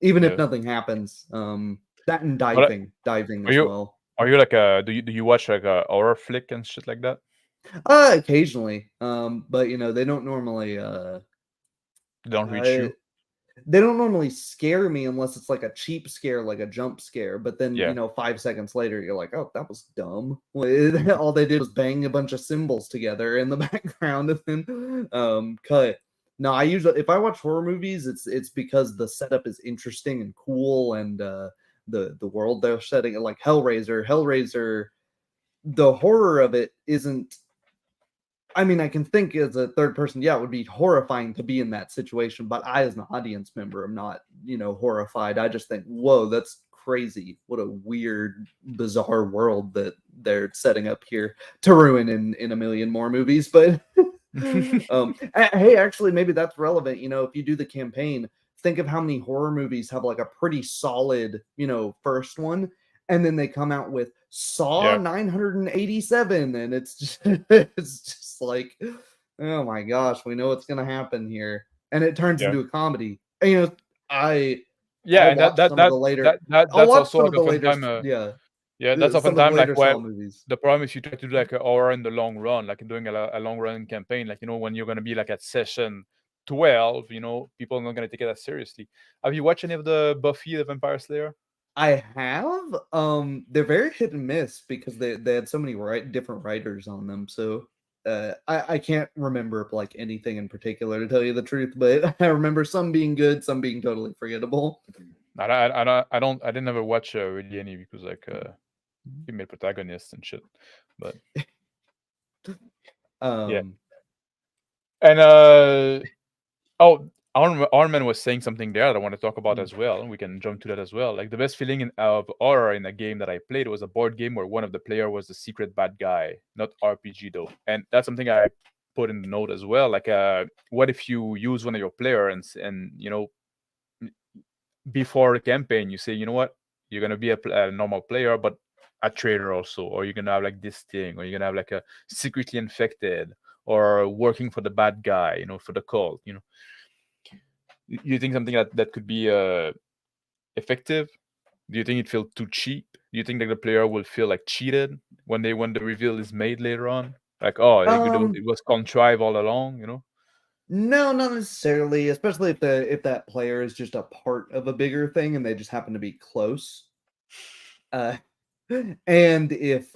Even if Yeah. nothing happens. That and But diving are as you well. are you like a do you watch like a horror flick and shit like that? Occasionally. But they don't normally They don't reach uh you? they don't normally scare me unless it's like a cheap scare, like a jump scare. But then, Yeah. 5 seconds later, you're like, oh, that was dumb. All they did was bang a bunch of cymbals together in the background and then cut. No, I usually, if I watch horror movies, it's because the setup is interesting and cool, and the world they're setting, like Hellraiser, the horror of it isn't. I mean, I can think as a third person, yeah, it would be horrifying to be in that situation, but I, as an audience member, am not, horrified. I just think, whoa, that's crazy. What a weird, bizarre world that they're setting up here to ruin in a million more movies. But hey, actually, maybe that's relevant. If you do the campaign, think of how many horror movies have like a pretty solid, first one, and then they come out with Saw 987, and it's just like, oh my gosh, we know what's gonna happen here, and it turns into a comedy. And, I'll and watch some of the later. I'll that's watch also some like of the later, oftentimes that's some of the oftentimes like later well Saw movies. the problem is you try to do like a horror in the long run, like doing a long run campaign, like when you're gonna be like at session 12, people are not gonna take it as seriously. Have you watched any of the Buffy the Vampire Slayer? I have. They're very hit and miss because they had so many different writers on them. So I can't remember like anything in particular, to tell you the truth, but I remember some being good, some being totally forgettable. I didn't ever watch really any because like female protagonists and shit, but yeah. Um, And Iron Man was saying something there that I want to talk about as well. We can jump to that as well. Like the best feeling of horror in a game that I played was a board game where one of the player was the secret bad guy, not RPG though. And that's something I put in the note as well. Like, what if you use one of your players and before the campaign you say, you know what, you're gonna be a normal player, but a traitor also, or you're gonna have like this thing, or you're gonna have like a secretly infected, or working for the bad guy, for the cult. You think something that could be effective? Do you think it feels too cheap? Do you think that the player will feel like cheated when the reveal is made later on? Like, oh, it was contrived all along, no, not necessarily, especially if that player is just a part of a bigger thing and they just happen to be close. And if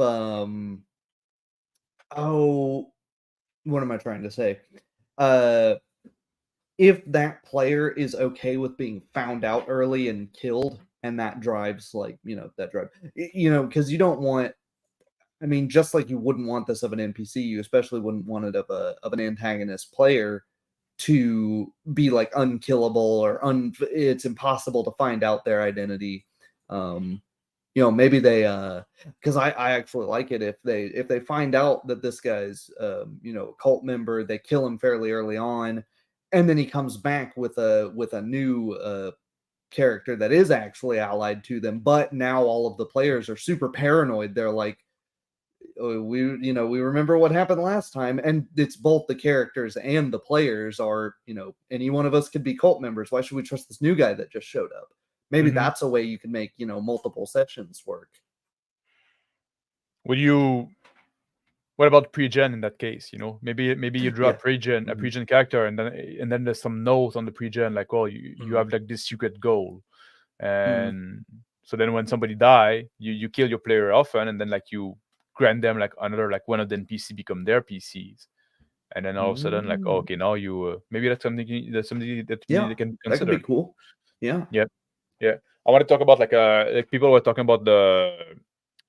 what am I trying to say? If that player is okay with being found out early and killed, and that drives because you don't want. I mean, just like you wouldn't want this of an NPC, you especially wouldn't want it of an antagonist player to be like unkillable or it's impossible to find out their identity. Maybe they because I actually like it if they find out that this guy's cult member, they kill him fairly early on, and then he comes back with a new character that is actually allied to them, but now all of the players are super paranoid. They're like, we remember what happened last time, and it's both the characters and the players are, any one of us could be cult members. Why should we trust this new guy that just showed up? Maybe that's a way you can make, multiple sessions work. What about pre-gen in that case? Maybe you draw a pre-gen character, and then there's some notes on the pre-gen like, oh, you have like this secret goal, and so then when somebody die, you kill your player often, and then like you grant them like another, like one of the NPC become their PCs, and then all of a sudden like, oh, okay, now you maybe that's something that they can consider. That could be cool. Yeah. I want to talk about like people were talking about the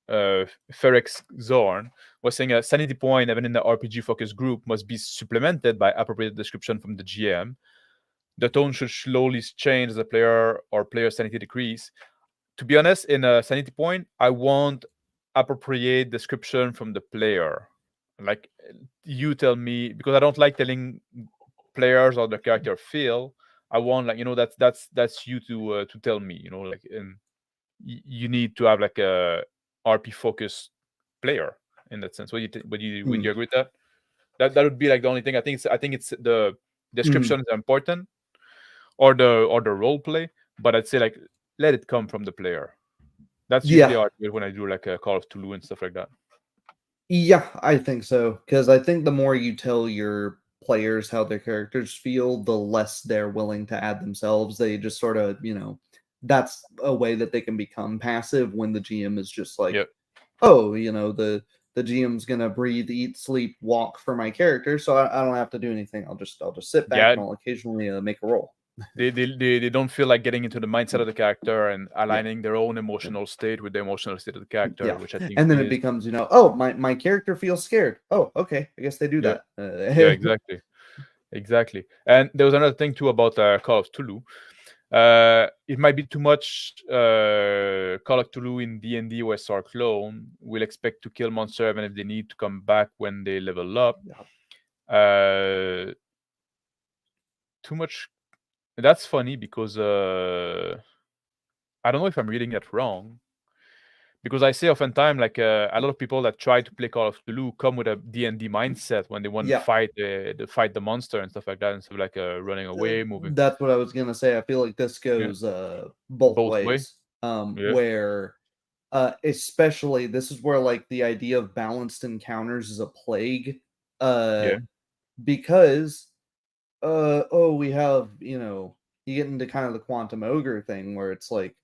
Ferex Zorn was saying a sanity point, even in the RPG focused group, must be supplemented by appropriate description from the GM. The tone should slowly change as the player or player sanity decrease. To be honest, in a sanity point, I want appropriate description from the player. Like, you tell me, because I don't like telling players or the character feel. I want that's you to tell me, like, and you need to have like a RP focused player in that sense. Would you agree with that? That would be like the only thing. I think it's the description is important, or the role play, but I'd say like let it come from the player. That's usually how I do it when I do like a Call of Cthulhu and stuff like that. Yeah, I think so, because I think the more you tell your players how their characters feel, the less they're willing to add themselves. They just sort of, that's a way that they can become passive when the GM is just like, oh, the GM's gonna breathe, eat, sleep, walk for my character, so I don't have to do anything. I'll just sit back and I'll occasionally make a roll. They don't feel like getting into the mindset of the character and aligning their own emotional state with the emotional state of the character, which I think. And then it becomes, oh, my character feels scared. Oh, okay, I guess they do that. Exactly. And there was another thing too about Call of Cthulhu. It might be too much Call of Cthulhu in D&D where our clone will expect to kill monster even if they need to come back when they level up. Too much that's funny because I don't know if I'm reading it wrong. Because I say oftentimes, like a lot of people that try to play Call of Cthulhu come with a D&D mindset when they want to Yeah. fight the monster and stuff like that, instead of like running away, moving. That's what I was gonna say. I feel like this Yeah, goes both both way. ways. Yeah, Where especially this is where like the idea of balanced encounters is a plague. Uh yeah, because we have, you get into kind of the quantum ogre thing where it's like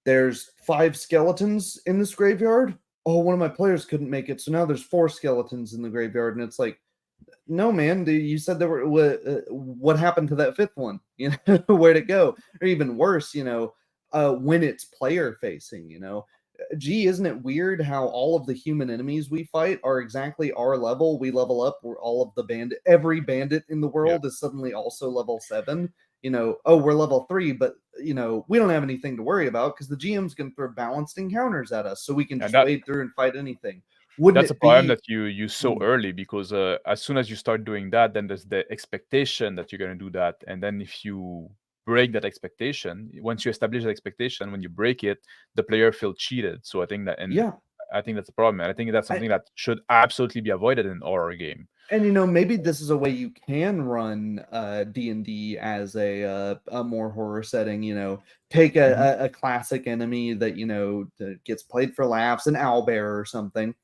there's 5 skeletons in this graveyard. Oh, one of my players couldn't make it, so now there's 4 skeletons in the graveyard, and it's like, no, man, you said there were what happened to that 5th one? Where'd it go? Or even worse, when it's player facing, gee, isn't it weird how all of the human enemies we fight are exactly our level? We level up. We're all of every bandit in the yeah. world is suddenly also level 7. Oh, we're level 3, but we don't have anything to worry about because the GM's gonna throw balanced encounters at us, so we can And just wade through and fight anything. Wouldn't that's a it problem be? that you use so Mm, early, because as soon as you start doing that, then there's the expectation that you're going to do that, and then if you break that expectation, once you establish that expectation, when you break it, the player feel cheated. So I think that, and yeah, I think that's a problem, and I think that's I, something that should absolutely be avoided in horror game. and maybe this is a way you can run D&D as a more horror setting. Take Mhm. a classic enemy that that gets played for laughs, an owlbear or something,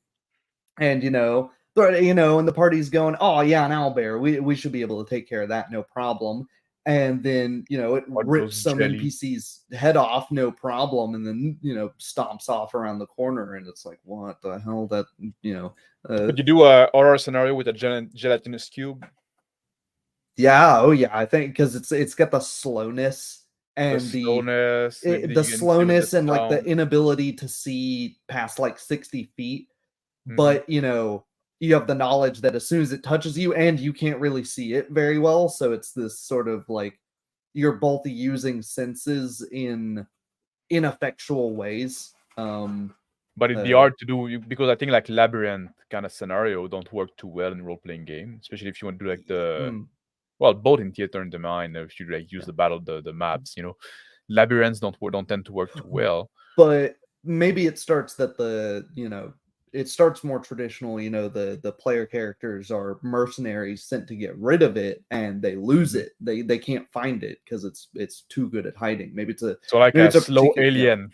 and and the party's going, oh yeah, an owlbear, we should be able to take care of that, no problem. And then it What rips goes some jelly? NPC's head off, no problem, and then stomps off around the corner, and it's like, what the hell? That uh, Could you do a horror scenario with a gelatinous cube? yeah, oh yeah, I think because it's got the slowness The and slowness, maybe that the you can play with the slowness and like the sound. inability to see past like 60 feet. Hmm. But you have the knowledge that as soon as it touches you, and you can't really see it very well, so it's this sort of like you're both using senses in ineffectual ways. But it'd be Uh, hard to do, because I think like labyrinth kind of scenario don't work too well in role playing game, especially if you want to do like mm, well, both in theater and the mind. If you like use yeah. the battle, the maps, labyrinths don't tend to work too well. But maybe it starts that it starts more traditional. The player characters are mercenaries sent to get rid of it, and they lose Mhm. it. They can't find it because it's too good at hiding. So like Maybe a it's a slow particular, yeah. alien.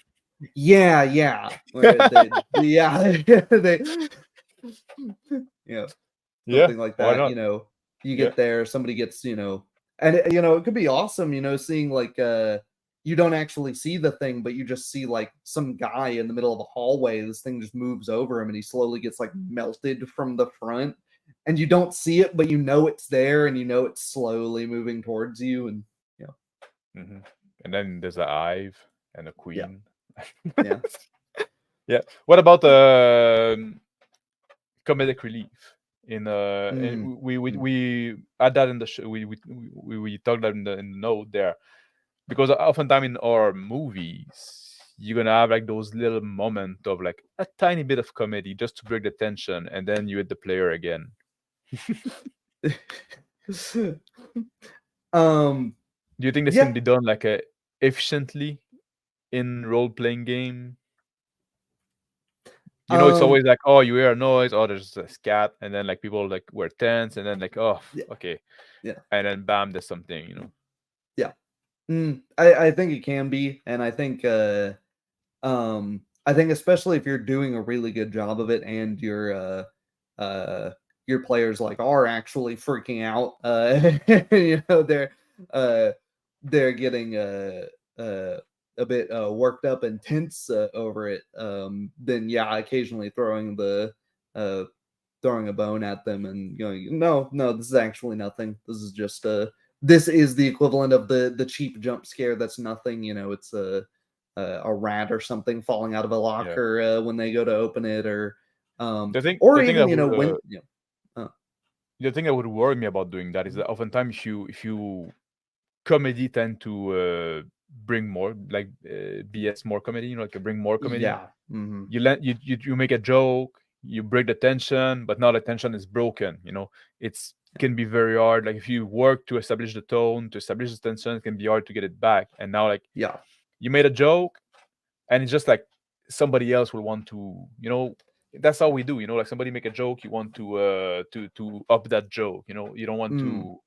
Yeah. Where yeah, they yeah, Yeah, something like why that. not? You Yeah. get there, somebody gets, and it could be awesome, seeing like you don't actually see the thing, but you just see like some guy in the middle of a hallway. This thing just moves over him and he slowly gets like melted from the front. And you don't see it, but it's there and it's slowly moving towards you. And Hmm. And then there's a hive and a yeah, queen. yeah. Yeah. What about comedic relief? Mm, mm. We add that in the show. We talked that in the note there, because oftentimes in our movies you're gonna have like those little moment of like a tiny bit of comedy just to break the tension, and then you hit the player again. um, Do you think this can yeah. be done like efficiently in role playing game? It's Um, always like, oh, you hear a noise, oh, there's a scat, and then like people like were tense, and then like, oh, yeah, okay, yeah, and then bam, there's something. yeah. I think it can be, and I think especially if you're doing a really good job of it, and uh your players like are actually freaking out, uh they're getting uh a bit worked up and tense over it. Then yeah, occasionally uh throwing a bone at them and going, no, this is actually nothing. This is just this is the equivalent of the cheap jump scare that's nothing. It's a rat or something falling out of a Yeah. locker when they go to open it, The or thing even that would when the thing that would worry me about doing that is that oftentimes if you comedy tend to bring more like BS more comedy, like bring more comedy. yeah, hmm, You make a joke, you break the tension, but now the tension is broken. It's can be very hard. Like if you work to establish the tone, to establish the tension, it can be hard to get it back. And now, like Yeah. you made a joke, and it's just like somebody else will want to, that's how we do. Like somebody make a joke, you want to up that joke. You don't want Mm. to.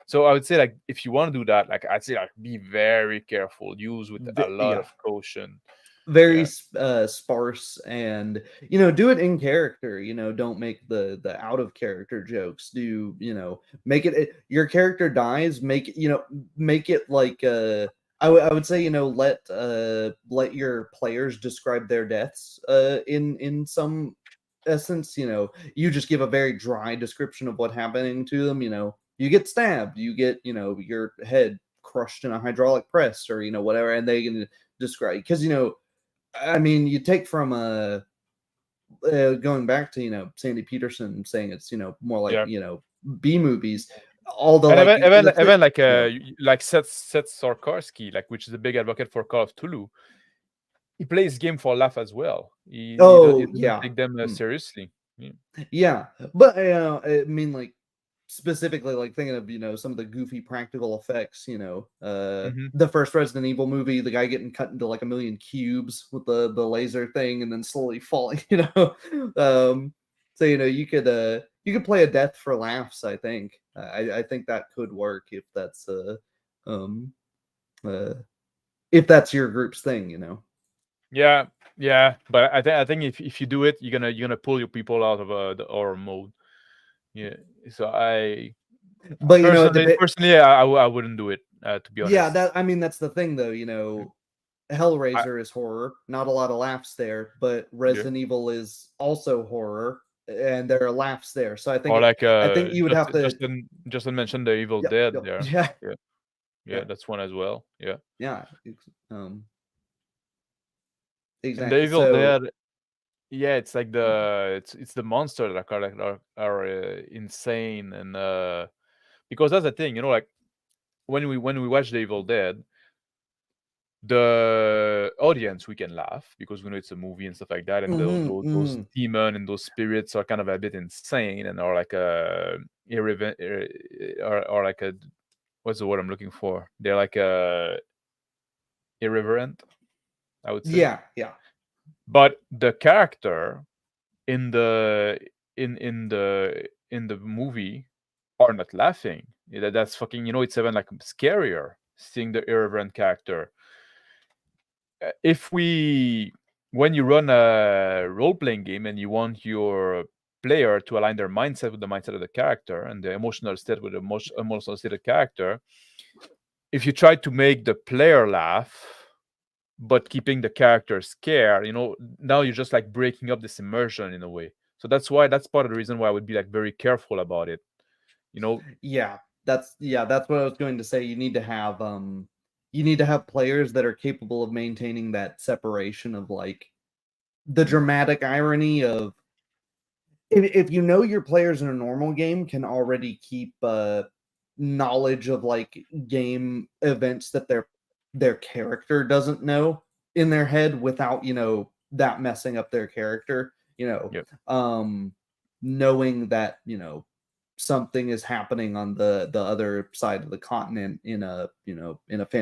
So I would say, like, if you want to do that, like I'd say, like, be very careful. Use with a lot Yeah. of caution. Very Yeah. sparse, and do it in character. Don't make the out of character jokes. Do make your character dies, make it like I would say, let your players describe their deaths in some essence. You just give a very dry description of what happening to them. You get stabbed, you get your head crushed in a hydraulic press, or whatever, and they can describe, because I mean, you take from going back to Sandy Peterson saying it's more like Yeah. B movies, all the And like even like yeah. like Seth Sarkarsky, like, which is a big advocate for Call of Cthulhu. He plays game for laugh as well. He Oh doesn't yeah. take them Mm. seriously. Yeah. Yeah, but I mean, like, specifically, like, thinking of some of the goofy practical effects. Mm-hmm. The first Resident Evil movie, the guy getting cut into like a million cubes with the laser thing, and then slowly falling. So you could play a death for laughs. I think I think that could work um uh if that's your group's thing. Yeah, yeah, but I think if you do it, you're gonna pull your people out of the horror mode. Yeah, so I But it personally, depends. I wouldn't do it, to be Yeah, honest. that I mean, that's the thing, though. I, Hellraiser is horror, not a lot of laughs there, but yeah, Resident Evil is also horror, and there are laughs there. So or like I think you would have to. Justin mentioned the Evil Yep, Dead yep, there. yeah, Yeah, yeah, yeah, that's one as well. Yeah, yeah, and the exactly. Evil So, Dead. Yeah, it's like it's the monster that are insane, and because that's the thing, like when we watch the Evil Dead, the audience, we can laugh because we know it's a movie and stuff like that, and those mhm. demon and those spirits are kind of a bit insane and are like a irreverent, or like a, what's the word I'm looking for? They're like a irreverent, I would say. Yeah, yeah, But the character in the in the movie are not laughing. That's fucking, it's even like scarier seeing the irreverent character. If we When you run a role-playing game and you want your player to align their mindset with the mindset of the character and the emotional state with the emotional state of the character, if you try to make the player laugh but keeping the character scared, now you're just like breaking up this immersion in a way. So that's part of the reason why I would be like very careful about it. You know, yeah. That's what I was going to say. You need to have players that are capable of maintaining that separation of, like, the dramatic irony of, if your players in a normal game can already keep knowledge of, like, game events that their character doesn't know in their head, without that messing up their character, yeah, knowing that something is happening on the other side of the continent in an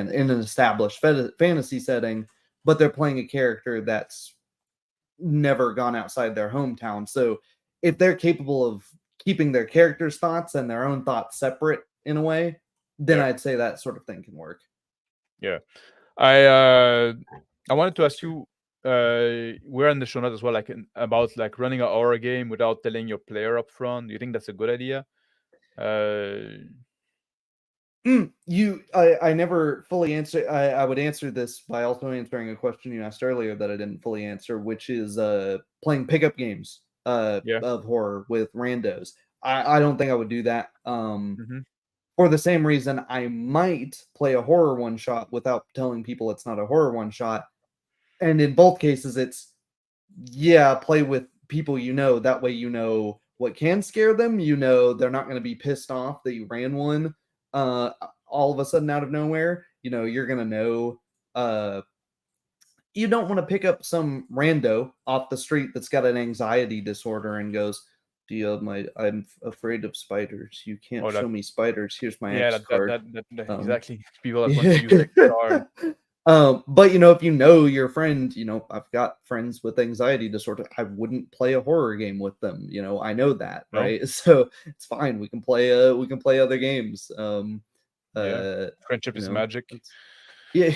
established fantasy setting, but they're playing a character that's never gone outside their hometown. So if they're capable of keeping their characters' thoughts and their own thoughts separate in a way, then yeah, I'd say that sort of thing can work. yeah. I wanted to ask you. We're in the show notes as well, like about like running a horror game without telling your player up front. Do you think that's a good idea? I never fully answer. I would answer this by also answering a question you asked earlier that I didn't fully answer, which is playing pickup games Yeah. of horror with randos. I don't think I would do that. Mm-hmm. For the same reason, I might play a horror one shot without telling people it's not a horror one shot. And in both cases, it's, yeah, play with people that way what can scare them. They're not going to be pissed off that you ran one uh all of a sudden out of nowhere. You're going to know you don't want to pick up some rando off the street that's got an anxiety disorder and goes, I'm afraid of spiders. You can't Or show that, me spiders. Here's my yeah, X card. Um, exactly. People that want to yeah. use X card. But if you know your friend, I've got friends with anxiety disorder. I wouldn't play a horror game with them. I know that, No, right? So it's fine. We can play other games. yeah, Uh, friendship you is know, magic. it's yeah.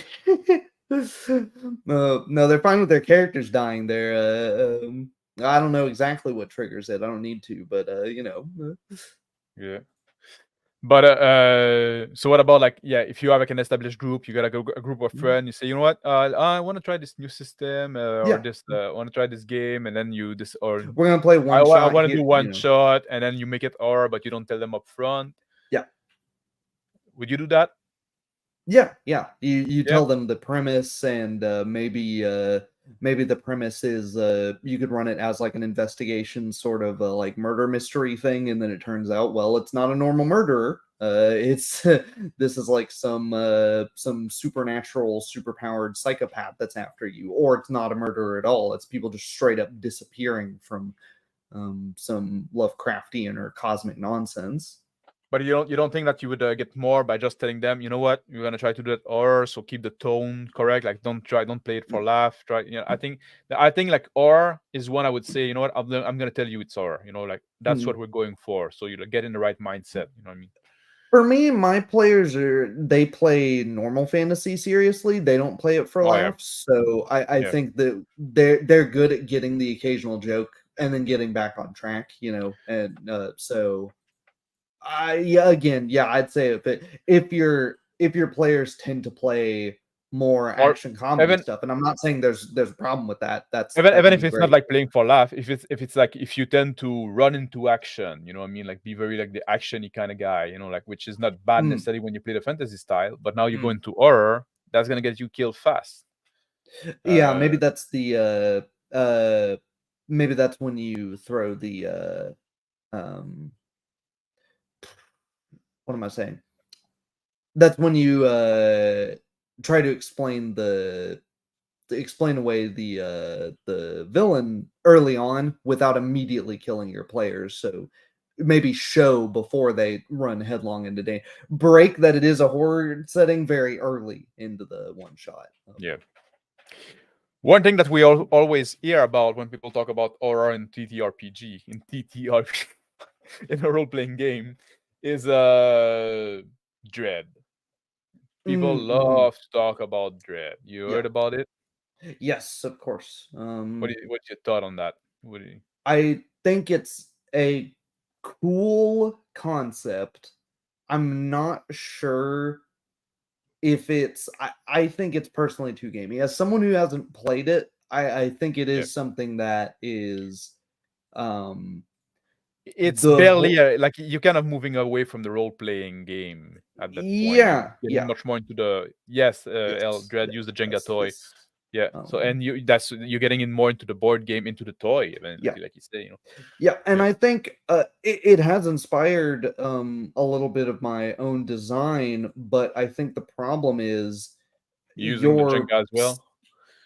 No, they're fine with their characters dying. I don't know exactly what triggers it. I don't need to, but Yeah. But so what about like, yeah, if you have like an established group, you got like a group of friends, you say, you know what, I want to try this new system, or yeah, this, I want to try this game, and then you this, or we're gonna play one I shot want to here. do one shot, and then you make it R, but you don't tell them up front. Yeah. Would you do that? Yeah, yeah. You Yeah. tell them the premise, and maybe the premise is you could run it as like an investigation sort of like murder mystery thing, and then it turns out, well, it's not a normal murderer. It's this is like some supernatural, superpowered psychopath that's after you, or it's not a murderer at all. It's people just straight up disappearing from some Lovecraftian or cosmic nonsense. But you don't think that you would get more by just telling them, you know what, you're gonna try to do that R, so keep the tone correct. Like don't play it for laugh. Try, I think like R is one I would say, you know what, I'm gonna tell you it's R. Like that's what we're going for. So you get in the right mindset. You know what I mean? For me, my players they play normal fantasy seriously. They don't play it for Oh yeah, laughs. So I yeah. think that they're good at getting the occasional joke and then getting back on track, and so I'd say if your players tend to play more Or action comedy even stuff, and I'm not saying there's a problem with that. That even can if be it's not great. like playing for laugh, if it's like if you tend to run into action, you know what I mean, like be very like the actiony kind of guy, like which is not bad Mm, necessarily when you play the fantasy style, but now you go mm. into horror, that's gonna get you killed fast. Yeah, Uh, maybe that's when you throw the um what am I saying? That's when you try to explain away the villain early on without immediately killing your players. So maybe show before they run headlong into danger. Break that it is a horror setting very early into the one shot. yeah. One thing that we always hear about when people talk about horror in TTRPG, in a role-playing game, is dread. People Mhm. love to talk about dread. You Yeah. heard about it? Yes, of course. What's your thought on that? What do you... I think it's a cool concept. I'm not sure if I think it's personally too gamey. As someone who hasn't played it, I think it Yeah. is something that is um It's the barely whole like you're kind of moving away from the role-playing game at that point. You're yeah, getting yeah. much more into the yes, Yes, Dread yes, use the Jenga yes. toy. This Yeah. So and you're getting in more into the board game, into the toy, even yeah. like you say, Yeah, and Yeah. I think it has inspired a little bit of my own design, but I think the problem is Using the your Jenga as well.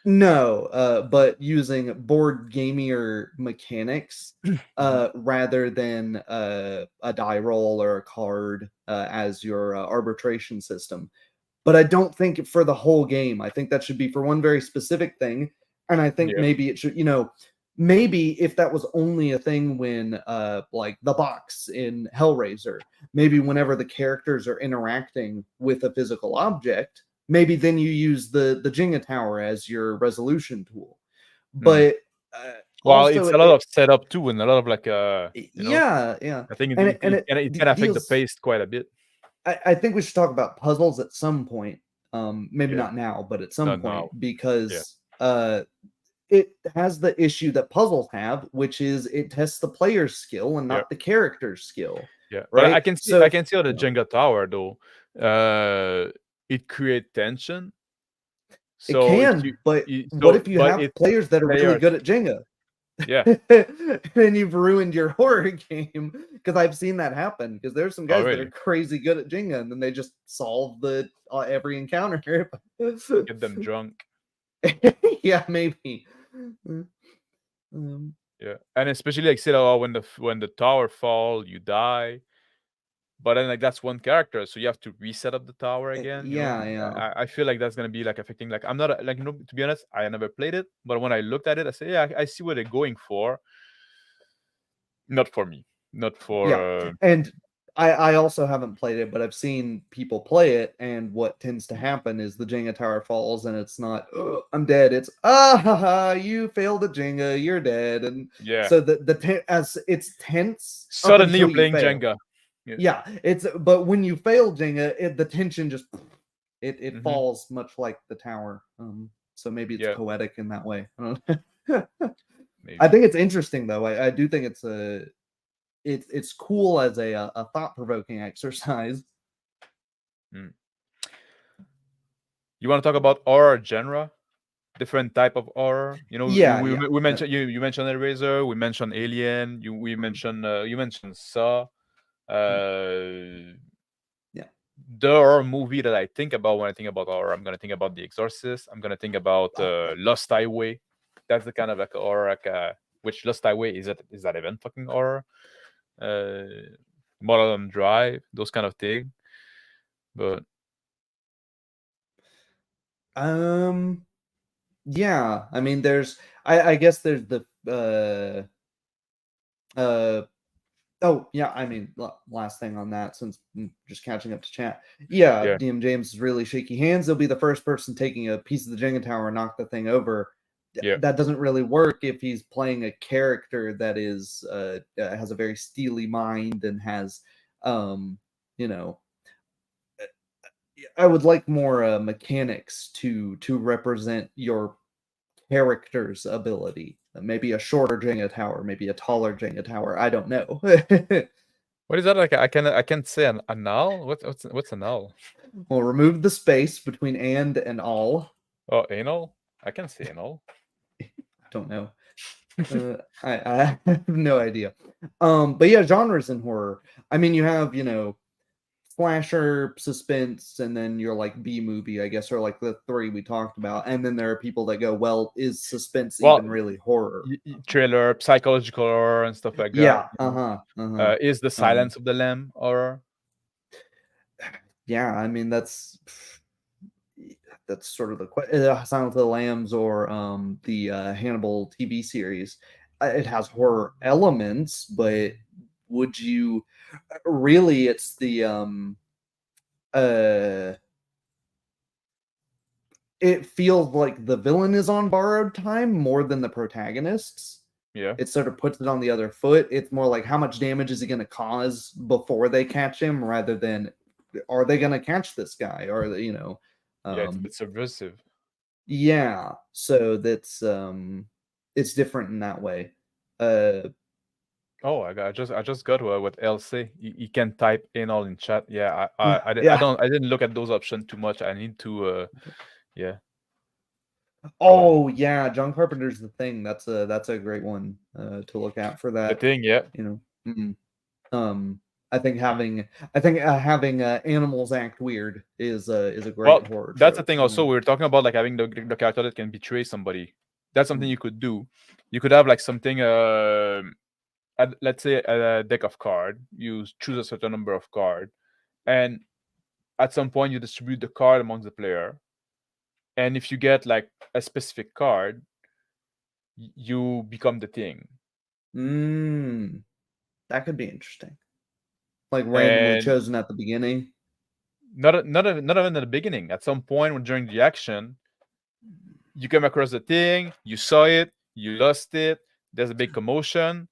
no, but using board gamier mechanics Mhm. rather than a die roll or a card as your arbitration system. But I don't think for the whole game. I think that should be for one very specific thing, and I think Yeah. maybe it should, maybe if that was only a thing when like the box in Hellraiser, maybe whenever the characters are interacting with a physical object, maybe then you use the Jenga tower as your resolution tool. Mm. But Well, also it's a lot of setup too, and a lot of like yeah, yeah. I think And it can affect the deals. pace quite a bit. I think we should talk about puzzles at some point. Maybe Yeah. not now, but at some Not point now. Yeah. because it has the issue that puzzles have, which is it tests the player's skill and Yeah. not the character's skill, Yeah. But I right? can see So how the Jenga tower though. It create tension. it So if can, but you what so if you but have it players that are really players. good at Jenga? Yeah. Then you've ruined your horror game because I've seen that happen. Because there's some Oh guys that are really? crazy good at Jenga, and then they just solve the every encounter. Get them drunk. Yeah, maybe. Mm, um, Yeah, and especially like say, oh, when the tower fall, you die. But then like that's one character, so you have to reset up the tower again. You know, Yeah. I feel like that's gonna be like affecting. Like I'm not like to be honest, I never played it, but when I looked at it, I said, yeah, I see what they're going for. Not for me. Not for. Yeah. And I also haven't played it, but I've seen people play it, and what tends to happen is the Jenga tower falls, and it's not, "Ugh, I'm dead." It's, you failed the Jenga, you're dead. And Yeah. so as it's tense up Suddenly until you're you playing fail. Jenga. Yeah, but when you fail Jenga, the tension just it Hmm. falls much like the tower. So maybe it's Yeah, poetic in that way. I don't know. I maybe. think it's interesting though. I do think it's cool as a thought-provoking exercise. Mm. You want to talk about horror genre? Different type of horror. You know, Yeah, yeah, we mentioned you mentioned Eraser. We mentioned Alien. mhm, You mentioned Saw. mm, Uh, yeah. the horror movie that I think about when I think about horror, I'm gonna think about The Exorcist. I'm gonna think about Oh, Lost Highway. That's the kind of like horror, like which Lost Highway is that even fucking horror? Uh, Mulholland Drive, those kind of thing. But um, yeah. I mean, I guess there's the uh oh, yeah, I mean, last thing on that, since just catching up to chat. Yeah, yeah, DM James is really shaky hands. He'll be the first person taking a piece of the Jenga tower and knock the thing over. yeah. That doesn't really work if he's playing a character that is has a very steely mind and has, you know, I would like more mechanics to represent your character's ability. Maybe a shorter Jenga tower, maybe a taller Jenga tower. I don't know. What is that like? I can't say an null. What's a null? We'll remove the space between and all. Oh, anal. I can say anal. I don't know. I have no idea. But yeah, genres in horror. I mean, you have, slasher, suspense, and then your like B movie, I guess, are like the three we talked about. And then there are people that go, well, is suspense Well, even really horror? thriller, psychological horror, and stuff like that. Yeah. You Uh-huh. know? Uh-huh. Is the Um, Silence of the Lamb horror? yeah, I mean that's sort of the Silence of the Lambs or the Hannibal TV series. It has horror elements, but would you really? It's the uh, it feels like the villain is on borrowed time more than the protagonists. Yeah. It sort of puts it on the other foot. It's more like how much damage is he going to cause before they catch him, rather than are they going to catch this guy? Or Yeah, it's a um, bit subversive. yeah, so that's it's different in that way. Uh Oh, I just got what LC. You can type anal in chat. Yeah, yeah. I didn't look at those options too much. I need to yeah. Oh yeah, John Carpenter's The Thing. That's a great one to look at for The that, thing, yeah. you know. Um I think having animals act weird is a Well, great horror that's the trope, thing also. We were talking about like having the character that can betray somebody. That's something Mm. you could do. You could have like something let's say a deck of card. You choose a certain number of card, and at some point you distribute the card amongst the player. And if you get like a specific card, you become the thing. That could be interesting. Like randomly And chosen at the beginning. not even at the beginning. At some point when during the action, you come across the thing, you saw it, you lost it. There's a big commotion,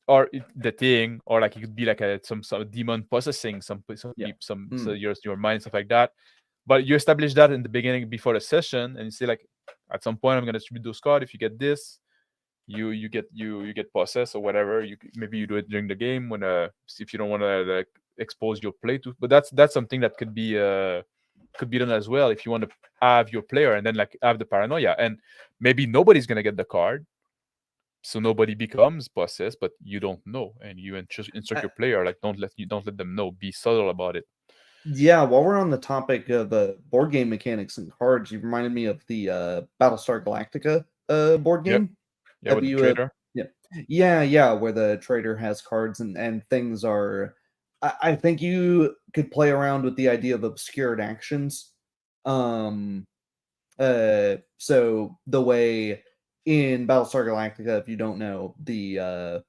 or the thing, or like it could be like some demon possessing some Yeah. people, some so Mm. your mind, stuff like that. But you establish that in the beginning before the session, and you say like, at some point I'm gonna distribute those cards. If you get this, you get possessed or whatever. Maybe you do it during the game when if you don't want to like expose your play to. But that's something that could be done as well if you want to have your player and then like have the paranoia, and maybe nobody's gonna get the card, so nobody becomes possessed, but you don't know, and you instruct I, your player like don't let them know. Be subtle about it. Yeah, while we're on the topic of board game mechanics and cards, you reminded me of the Battlestar Galactica board Yep. game. Yeah, Have with the you trader. yeah, Yeah, where the trader has cards and things are. I think you could play around with the idea of obscured actions. Um, so the way in Battlestar Galactica, if you don't know, the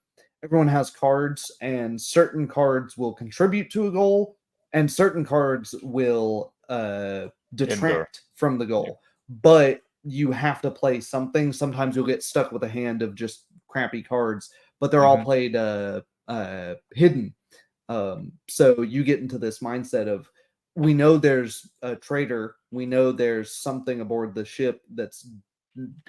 everyone has cards, and certain cards will contribute to a goal, and certain cards will Hinder. detract from the Yep. goal. But you have to play something. Sometimes you'll get stuck with a hand of just crappy cards, but they're all Mhm. played hidden. So you get into this mindset of, we know there's a traitor, we know there's something aboard the ship that's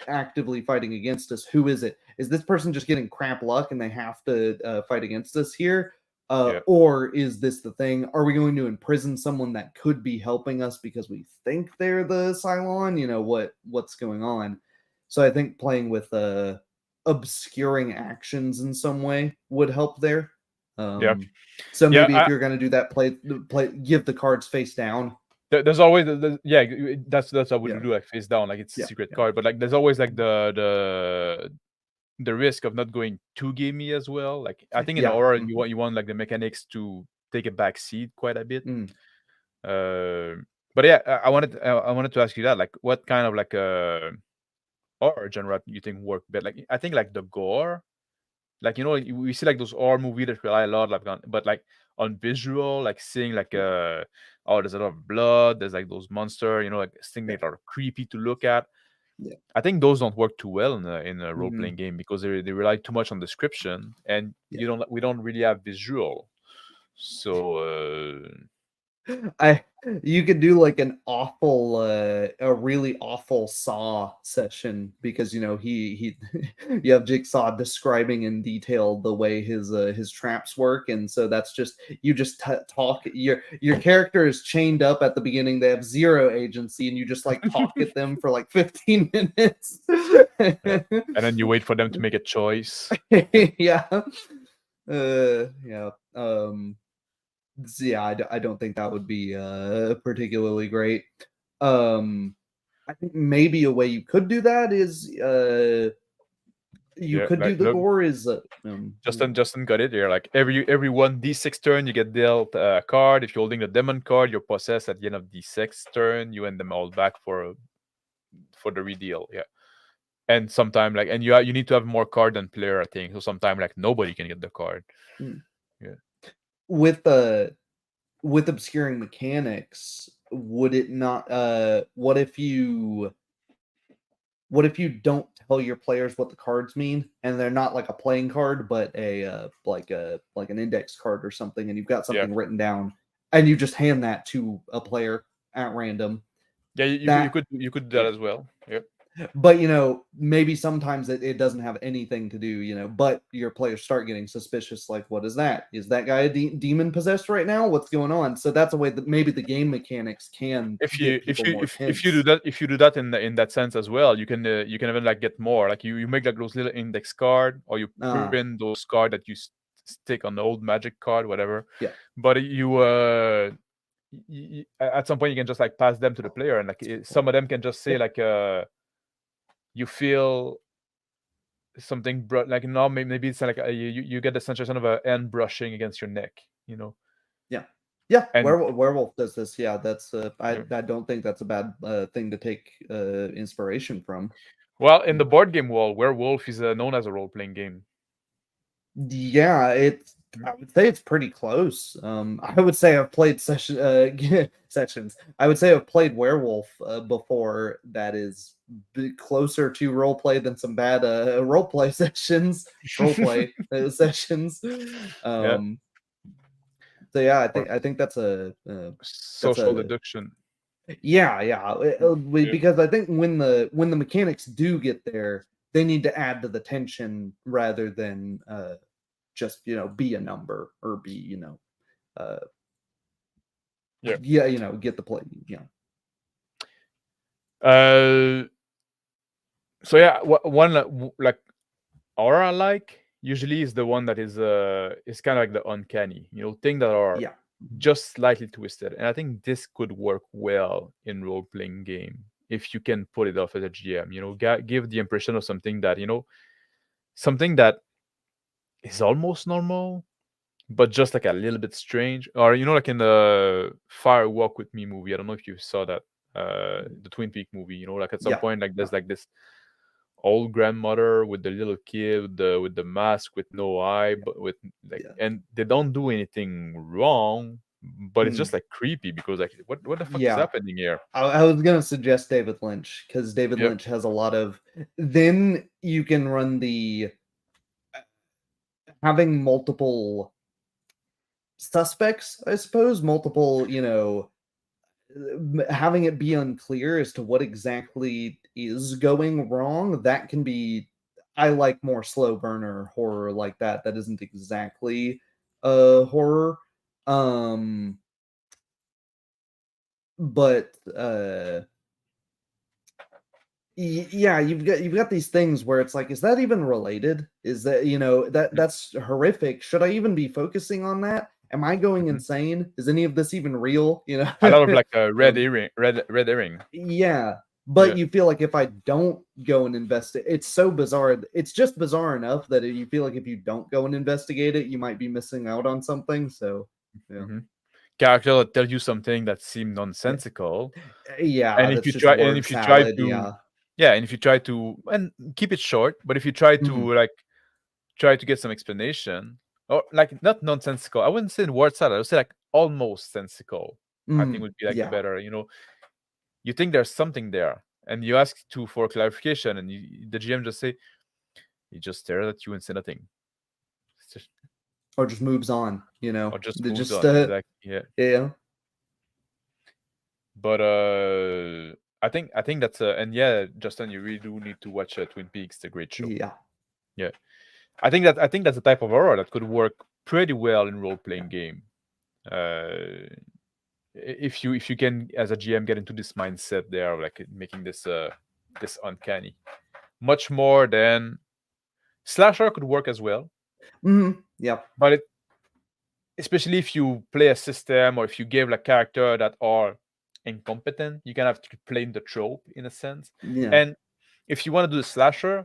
actively fighting against us. Who is it? Is this person just getting crap luck and they have to fight against us here? Yeah. Or is this the thing? Are we going to imprison someone that could be helping us because we think they're the Cylon? You know what's going on. So I think playing with obscuring actions in some way would help there. Yeah. So Yeah. maybe if you're going to do that, play give the cards face down. There's always yeah, that's I would Yeah, do, like, face down, like it's a yeah, secret yeah, card, but like there's always like the risk of not going too gamey as well. Like I think in yeah. horror you want like the mechanics to take a back seat quite a bit. Mm, Uh, but yeah, I wanted to ask you that, like, what kind of like horror genre you think work better? Like I think like the gore, like we see like those horror movie that rely a lot like on, but like on visual, like seeing like yeah, oh, there's a lot of blood, there's like those monster, like things yeah, that are creepy to look at. yeah. I think those don't work too well in a role Mhm, playing game because they rely too much on description, and yeah. we don't really have visual. So I You could do like a really awful Saw session, because he you have Jigsaw describing in detail the way his traps work, and so that's just, you just talk, your character is chained up at the beginning, they have zero agency, and you just like talk at them for like 15 minutes. yeah, and then you wait for them to make a choice. Yeah. Yeah. Yeah, I don't think that would be particularly great. Um, I think maybe a way you could do that is you Yeah, could do like the look, gore is Justin got it here. Like every 1d6 turn, you get dealt a card. If you're holding the demon card, you're possessed at the end of the sixth turn. You end them all back for the redeal. Yeah, and sometime like, and you need to have more card than player, I think. So sometime like nobody can get the card. mm. Yeah. with with obscuring mechanics. Would it not? What if you don't tell your players what the cards mean, and they're not like a playing card, but like an index card or something, and you've got Yeah. something written down, and you just hand that to a player at random? Yeah, That you could do that Yeah. as well. Yeah. But maybe sometimes it doesn't have anything to do, but your players start getting suspicious, like, what is that? Is that guy a demon possessed right now? What's going on? So that's a way that maybe the game mechanics can If you get people more if you do tense. that in that sense as well, you can even like get more. Like you make like those little index card, or you Ah, print those card that you stick on the old magic card, whatever. yeah. But at some point you can just like pass them to the player, and like some of them can just say Yeah. like you feel something like, no, maybe it's like you get the sensation of a hand brushing against your neck, Yeah. Yeah, and werewolf does this. Yeah, that's yeah. I don't think that's a bad thing to take inspiration from. Well, in the board game world, Werewolf is known as a role playing game. Yeah, Mm. I would say it's pretty close. I would say I've played sessions. I would say I've played Werewolf before. That is closer to role play than some bad role play sessions. Role play sessions. Yeah, Um, so yeah, or I think that's social a deduction. yeah. Yeah, Because I think when the mechanics do get there, they need to add to the tension rather than just be a number, or be uh yeah. yeah, get the play. Yeah. Uh, so yeah, one like aura like usually is the one that is kind of like the uncanny, things that are Yeah. just slightly twisted, and I think this could work well in role playing game if you can pull it off as a GM. Give the impression of something that something that is almost normal, but just like a little bit strange. Or like in the Fire Walk with Me movie. I don't know if you saw that, the Twin Peak movie. Like at some Yeah. point, like there's like this old grandmother with the little kid with the mask with no eye, but with like, Yeah. and they don't do anything wrong, but it's Mm. just like creepy because like what the fuck is Yeah. happening here? I was gonna suggest David Lynch because David Yep. Lynch has a lot of. Then you can run the having multiple suspects, I suppose, multiple, having it be unclear as to what exactly is going wrong. That can be. I like more slow burner horror like that. That isn't exactly horror. Um, but yeah, you've got these things where it's like, is that even related? Is that that's horrific? Should I even be focusing on that? Am I going Mhm. insane? Is any of this even real? A lot of like red Um, earring, red herring. yeah, Yeah. but you feel like if I don't go and investigate, it's so bizarre. It's just bizarre enough that you feel like if you don't go and investigate it, you might be missing out on something. So yeah, Hmm. Character that tell you something that seem yeah, nonsensical, yeah. and if That's you just try, and word if you try salad. to, Yeah. yeah, and if you try to, and keep it short, but if you try Mhm. to like try to get some explanation, or like not nonsensical, I wouldn't say word salad, I would say like almost sensical. I think would be like Yeah. better. You think there's something there, and you ask for clarification, and the GM just say, he just stared at you and said nothing. It's just, Or just moves on, or just They moves just on. Exactly. Yeah. yeah. But I think that's and yeah, Justin, you really do need to watch Twin Peaks. It's a great show. Yeah. Yeah, I think that's the type of horror that could work pretty well in role playing game. Uh, if you can, as a GM, get into this mindset there, like making this uncanny, much more than slasher could work as well. Yep. But especially if you play a system or if you give like character that are incompetent, you can have to play in the trope in a sense. Yeah. And if you want to do the slasher,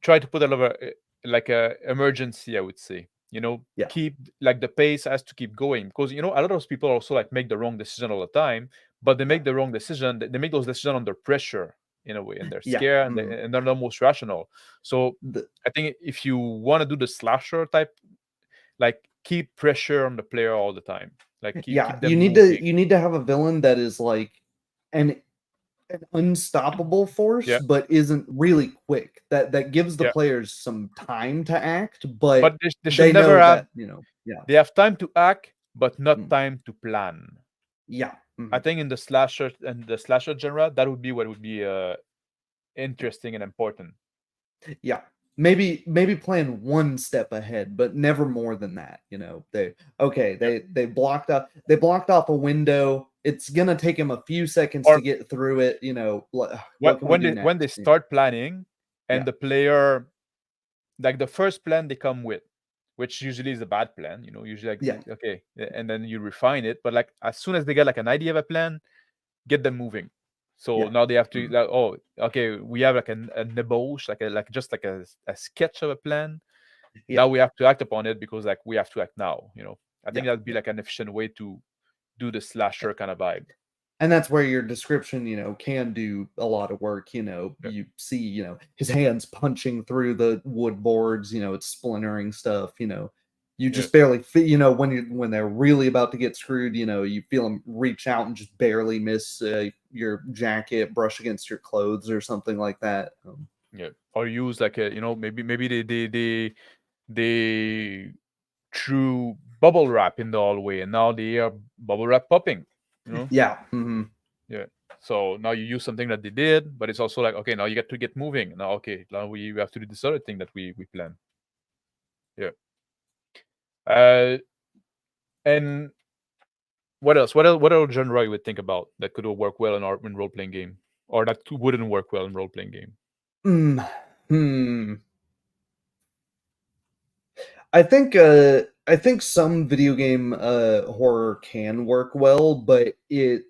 try to put a lot of like a emergency, I would say. Yeah. Keep like the pace has to keep going because a lot of those people also like make the wrong decision all the time, but they make the wrong decision. They make those decisions under pressure in a way, and they're Yeah. scared and they're not most rational. So The I think if you want to do the slasher type, like keep pressure on the player all the time. Like yeah, keep you them need moving. to have a villain that is like an an unstoppable force, Yeah, but isn't really quick. That gives the yeah. players some time to act, but But they should they never know have. that, yeah. They have time to act, but not Mm, time to plan. yeah. I think in the slasher genre, that would be what would be interesting and important. Yeah. Maybe plan one step ahead, but never more than that. Yep. They blocked off a window. It's gonna take him a few seconds to Or get through it. when What can we when do they when they next? start planning, and Yeah. the player, like the first plan they come with, which usually is a bad plan. Usually like Yeah. okay, and then you refine it. But like as soon as they get like an idea of a plan, get them moving. So Yeah. now they have to Mm, like, oh, okay, we have like a nebauche, like just like a sketch of a plan. yeah. Now we have to act upon it because like we have to act now. I think Yeah. that'd be like an efficient way to do the slasher kind of vibe. And that's where your description, can do a lot of work. Yeah, You see, his hands punching through the wood boards, it's splintering stuff, you yeah, just barely feel, when they're really about to get screwed, you feel them reach out and just barely miss your jacket, brush against your clothes or something like that. yeah. Or use like a maybe they threw bubble wrap in the hallway and now they are bubble wrap popping. You know, Yeah. yeah. So now you use something that they did, but it's also like okay, now you get to get moving. Now okay, now we have to do this other thing that we plan. Yeah. Uh, and what else? What other genre you would think about that could work well in role playing game, or that wouldn't work well in role playing game? Mm, hmm. I think some video game horror can work well, but it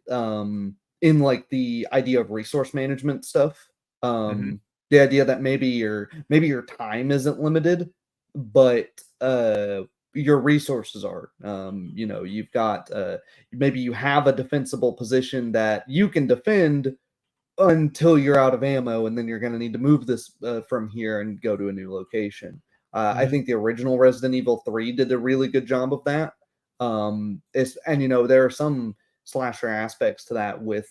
in like the idea of resource management stuff, Hmm. the idea that maybe your time isn't limited, but your resources are. You've got maybe you have a defensible position that you can defend until you're out of ammo, and then you're going to need to move this from here and go to a new location. I Mhm. think the original Resident Evil 3 did a really good job of that. There are some slasher aspects to that with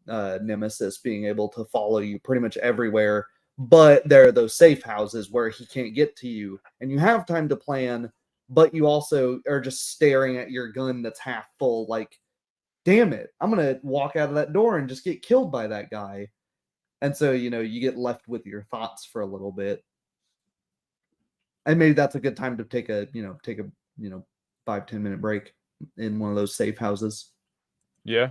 Nemesis being able to follow you pretty much everywhere, but there are those safe houses where he can't get to you, and you have time to plan, but you also are just staring at your gun that's half full, like, damn it, I'm gonna walk out of that door and just get killed by that guy. And so, you get left with your thoughts for a little bit. And maybe that's a good time to take a 5-10 minute break in one of those safe houses. Yeah.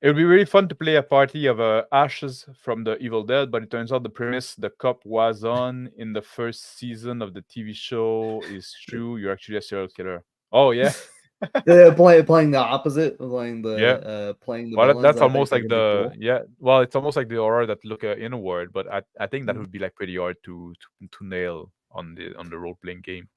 It would be really fun to play a party of Ashes from the Evil Dead, but it turns out the premise the cop was on in the first season of the TV show is true. You're actually a serial killer. Oh yeah, Yeah, playing the opposite, yeah. playing the Well, villains, that's I think almost that like could be the cool. yeah. Well, it's almost like the horror that look inward, but I think that Mm. would be like pretty hard to nail on the role playing game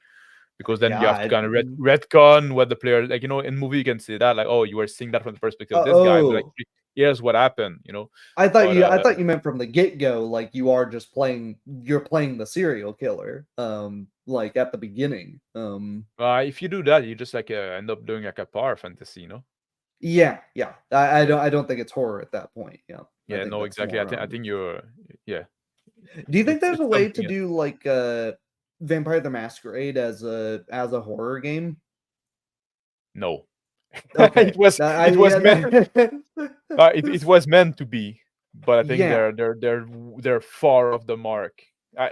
because then you Yeah. have to kind of retcon what the player like. In movie you can say that like, oh, you were seeing that from the perspective of this guy, but like Oh, here's what happened. But I thought you meant from the get go, like you are just you're playing the serial killer, like at the beginning. If you do that, you just like end up doing like a power fantasy. Yeah, yeah. I don't think it's horror at that point. Yeah, I Yeah, think no, that's exactly. more. I think you're yeah. Do you think there's It's a way to something else. do like Vampire the Masquerade as a horror game? No, Okay, it was meant yeah, it was meant to be, but I think yeah, they're far off the mark.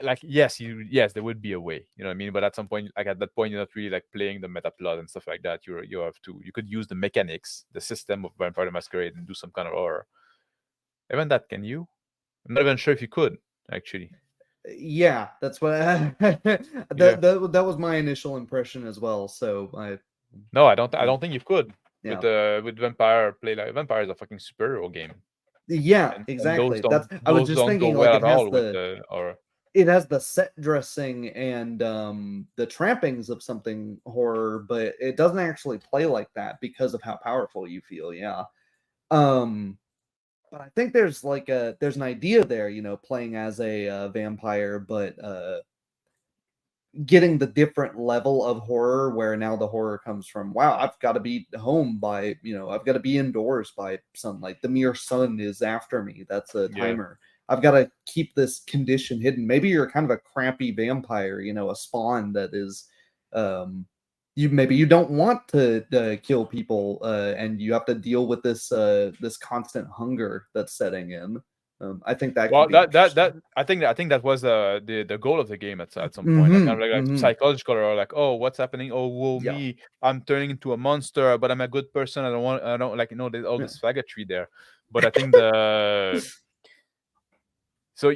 Like yes, there would be a way, you know what I mean. But at some point, like at that point, you're not really like playing the meta plot and stuff like that. You could use the mechanics, the system of Vampire the Masquerade, and do some kind of horror. Even that, can you? I'm not even sure if you could actually. yeah. That's what Yeah. that was my initial impression as well. So No, I don't. I uh, don't think you could yeah, with Vampire play like Vampire is a fucking superhero game, yeah, and those exactly. don't I was those just don't go thinking like well at all with the or it has the set dressing and the trappings of something horror, but it doesn't actually play like that because of how powerful you feel. Yeah. Um, but I think there's an idea there, playing as a vampire, but getting the different level of horror where now the horror comes from, wow, I've got to be home by, I've got to be indoors by sunlight. The mere sun is after me. That's a yeah. timer. I've got to keep this condition hidden. Maybe you're kind of a crappy vampire, a spawn that is, maybe you don't want to kill people, and you have to deal with this constant hunger that's setting in. I think that could Well, be that interesting. I think that was the goal of the game at some point. Like kind Mm-hmm. of like Mm-hmm. psychological or like, oh, what's happening? Oh, whoa, Yeah. me, I'm turning into a monster, but I'm a good person. I don't like there's all Yeah. this faggotry there. But I think the so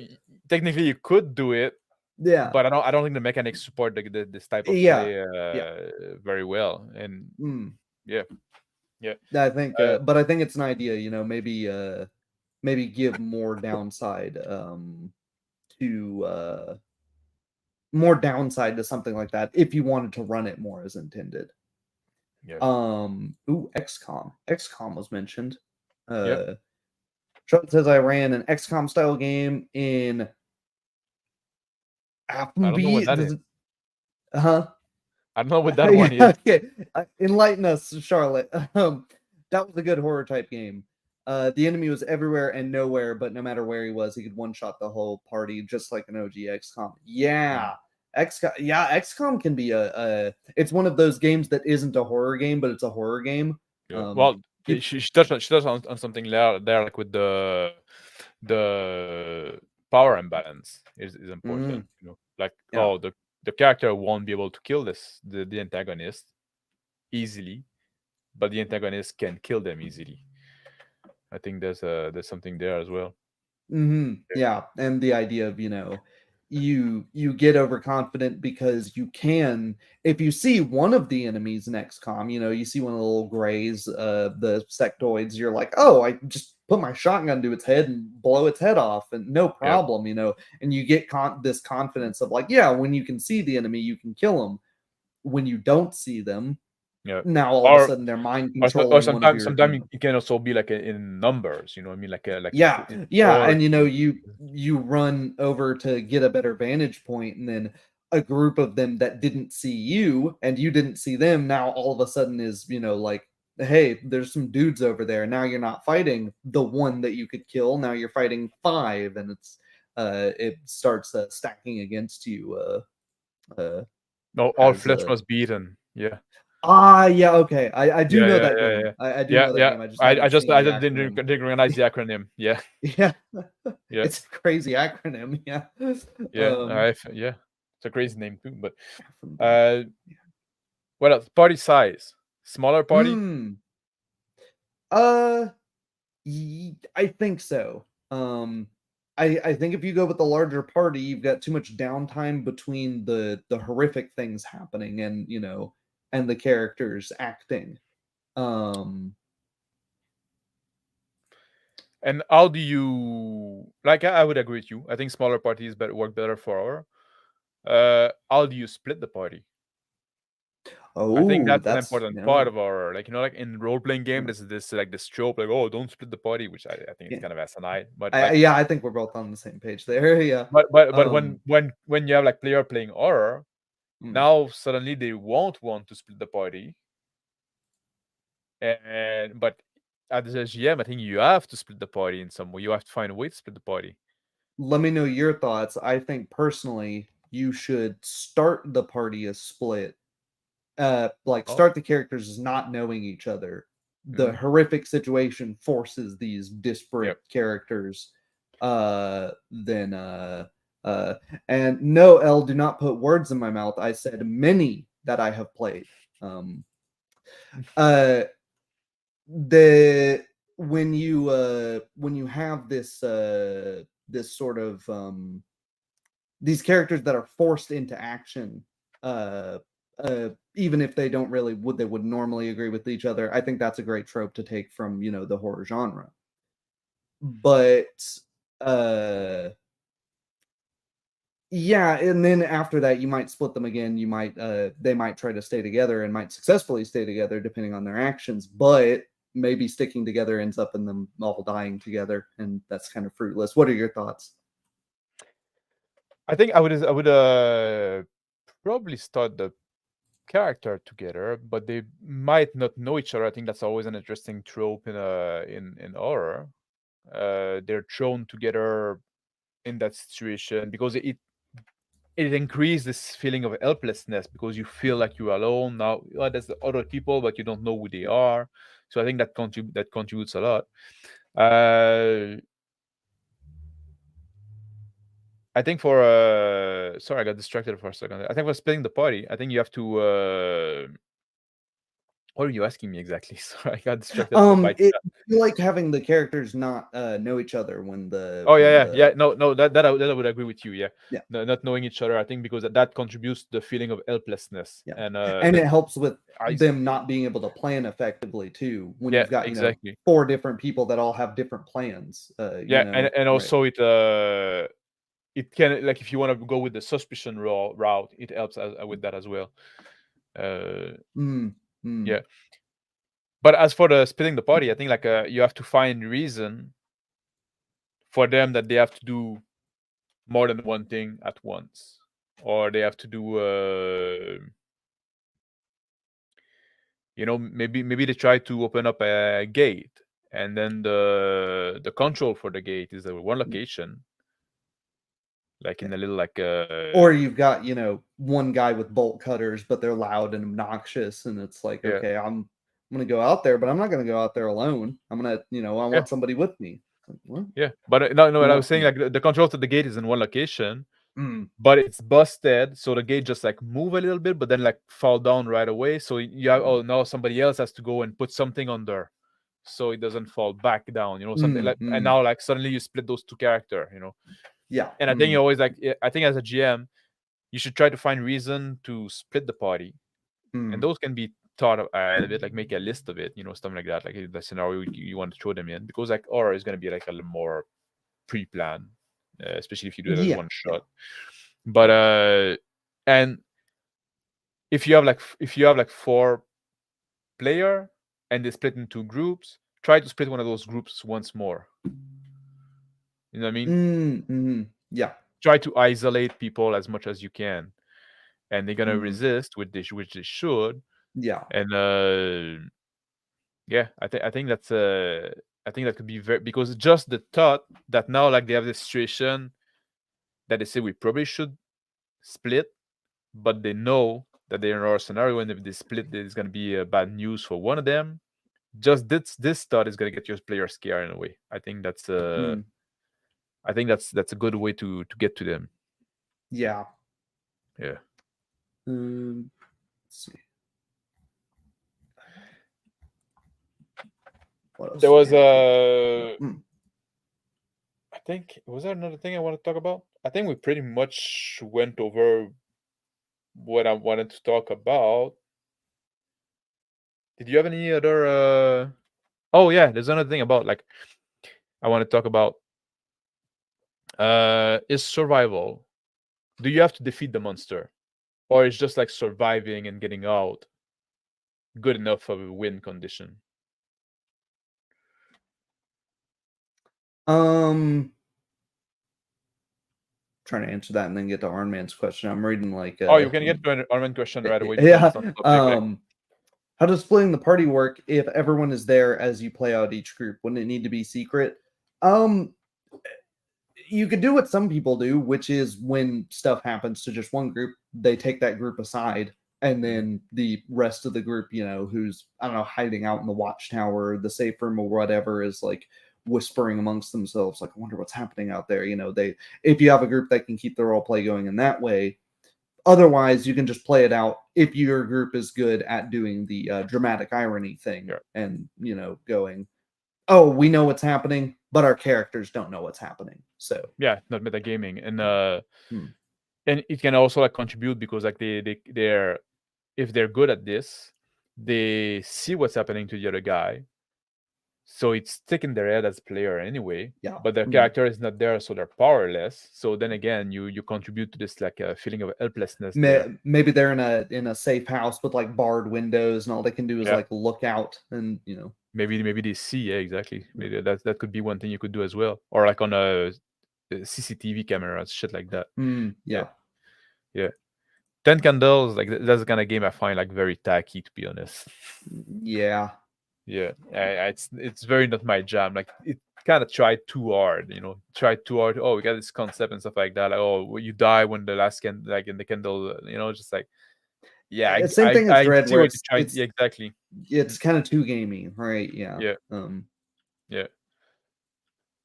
technically you could do it, Yeah. but I don't think the mechanics support this type of Yeah. play Yeah. very well. And Mm. yeah, yeah, But I think it's an idea, maybe give to more downside to something like that if you wanted to run it more as intended. yeah, XCOM. XCOM was mentioned. yep. Uh Charlotte says I ran an XCOM style game in I don't know what Applebee. that is. Huh? I don't know what that one is. Yeah, okay. Enlighten us, Charlotte. That was a good horror type game. The enemy was everywhere and nowhere, but no matter where he was, he could one shot the whole party, just like an OG XCOM. Mm, Yeah, XCOM. Yeah, XCOM can be It's one of those games that isn't a horror game, but it's a horror game. yeah. Um, Well, it, she touched on something there like with the power imbalance is mm, important. Like yeah. the character won't be able to kill the antagonist easily, but the antagonist can kill them easily. I think there's something there as well. Hmm. Yeah. Yeah, and the idea of you get overconfident because you can, if you see one of the enemies next you see one of the little grays, the sectoids, you're like, oh, I just put my shotgun to its head and blow its head off and no problem, and you get this confidence of like, yeah, when you can see the enemy, you can kill them. When you don't see them, Yeah. now all of a sudden they're mind Or controlling one of sometimes your, it can also be like in numbers, I mean, like yeah, in yeah, order. and you run over to get a better vantage point, and then a group of them that didn't see you and you didn't see them now all of a sudden is like, hey, there's some dudes over there. Now you're not fighting the one that you could kill. Now you're fighting five, and it starts stacking against you. No, all As flesh must be eaten. Yeah. Yeah, okay. I do Yeah, know yeah, that yeah, game. yeah. I do Yeah, know that yeah. game. I just haven't seen I the just didn't acronym. recognize the acronym. Yeah, Yeah. yeah, It's a crazy acronym, yeah. yeah. Um, Yeah. It's a crazy name too. But from the uh, what else? Party size, smaller party. Hmm. Uh, I think so. I think if you go with the larger party, you've got too much downtime between the horrific things happening and, and the characters acting. Um, And how do you like? I would agree with you. I think smaller parties work better for our. How do you split the party? I think oh, that's an that's important part of our, like, like in role playing game, there's this like this trope, like, oh, don't split the party, which I think it's yeah. kind of asinine. But like, Yeah, I think we're both on the same page there. Yeah. but Um, when you have like player playing horror, mm. now suddenly they won't want to split the party, and but as a GM, I think you have to split the party in some way. You have to find a way to split the party. Let me know your thoughts. I think personally, you should start the party as split. Like Oh, start the characters as not knowing each other. The mm-hmm. horrific situation forces these disparate Yep. characters. Then and no, L, do not put words in my mouth. I said many that I have played. Um, uh, the when you have this sort of these characters that are forced into action, uh even if they don't really they would normally agree with each other, I think that's a great trope to take from the horror genre. But uh yeah, and then after that you might split them again. You might they might try to stay together and might successfully stay together depending on their actions, but maybe sticking together ends up in them all dying together, and that's kind of fruitless. What are your thoughts? I think I would probably start the character together, but they might not know each other. I think that's always an interesting trope in horror. They're thrown together in that situation because it increases this feeling of helplessness because you feel like you're alone now. There's the other people, but you don't know who they are. So I think that contributes a lot. I think for sorry, I got distracted for a second. I think for splitting the party, I think you have to. What are you asking me exactly? Sorry, I got distracted for by It chat. you like having the characters not know each other when Oh yeah, the yeah. No, that I would agree with you. Yeah, yeah. no, not knowing each other. I think because that contributes to the feeling of helplessness Yeah. and And that it helps with I. them not being able to plan effectively too, when Yeah, you've got, exactly. 4 different people that all have different plans, Yeah, and right. also it can, like, if you want to go with the suspicion route, it helps with that as well. Mm, Yeah. mm, But as for the splitting the party, I think like you have to find reason for them that they have to do more than one thing at once, or they have to do maybe they try to open up a gate, and then the control for the gate is at one mm, location, like yeah. in a little like Or you've got, one guy with bolt cutters, but they're loud and obnoxious, and it's like, yeah, "Okay, I'm gonna go out there, but I'm not gonna go out there alone. I'm gonna, I yeah, want somebody with me." Like, "What? yeah. But no, You what I was want saying, like the control to the gate is in one location, Mm, but it's busted, so the gate just like move a little bit, but then like fall down right away. So you have, oh, now somebody else has to go and put something on there, so it doesn't fall back down. Something mm, like, and mm. now like suddenly you split those two character. Yeah. And I think you always I think as a GM, you should try to find reason to split the party, and those can be thought of a bit, like make a list of it, something like that, like the scenario you want to throw them in, because like horror is going to be like a little more pre-planned, especially if you do it as one shot. But and if you have like 4 player and they split into groups, try to split one of those groups once more. You know what I mean? Yeah. Try to isolate people as much as you can, and they're gonna resist, which they should. Yeah. And yeah, I think that's I think that could be very, because just the thought that now like they have this situation that they say we probably should split, but they know that they're in our scenario, and if they split, there's gonna be bad news for one of them. Just this thought is gonna get your player scared in a way. I think that's that's a good way to get to them. Yeah. Yeah. Let's see. There was I think, was there another thing I want to talk about? I think we pretty much went over what I wanted to talk about. Did you have any other oh yeah, there's another thing about like I want to talk about is survival. Do you have to defeat the monster, or is just like surviving and getting out good enough of a win condition? Trying to answer that and then get to Arnman's question. I'm reading like oh, you can get to an Armin question right away. Yeah. How does splitting the party work if everyone is there as you play out each group? Wouldn't it need to be secret? You could do what some people do, which is when stuff happens to just one group, they take that group aside, and then the rest of the group, who's, I don't know, hiding out in the watchtower, the safe room, or whatever, is like whispering amongst themselves, like, I wonder what's happening out there. If you have a group that can keep the role play going in that way. Otherwise, you can just play it out if your group is good at doing the dramatic irony thing, and going, oh, we know what's happening, but our characters don't know what's happening. So yeah, not metagaming, and it can also like contribute, because like they're if they're good at this, they see what's happening to the other guy, so it's sticking their head as a player anyway. Yeah. But their character is not there, so they're powerless. So then again, you contribute to this like a feeling of helplessness. Maybe they're in a safe house with like barred windows, and all they can do is like look out, and maybe they see. Yeah, exactly. Maybe that could be one thing you could do as well, or like on a CCTV cameras, shit like that. Yeah. 10 Candles, like that's the kind of game I find like very tacky, to be honest. Yeah. It's very not my jam. Like it kind of tried too hard, Oh, we got this concept and stuff like that. Like, oh, you die when the last in the candle, just like, yeah. Same thing as Dread, where yeah, exactly. It's kind of too gamey, right? Yeah. Yeah.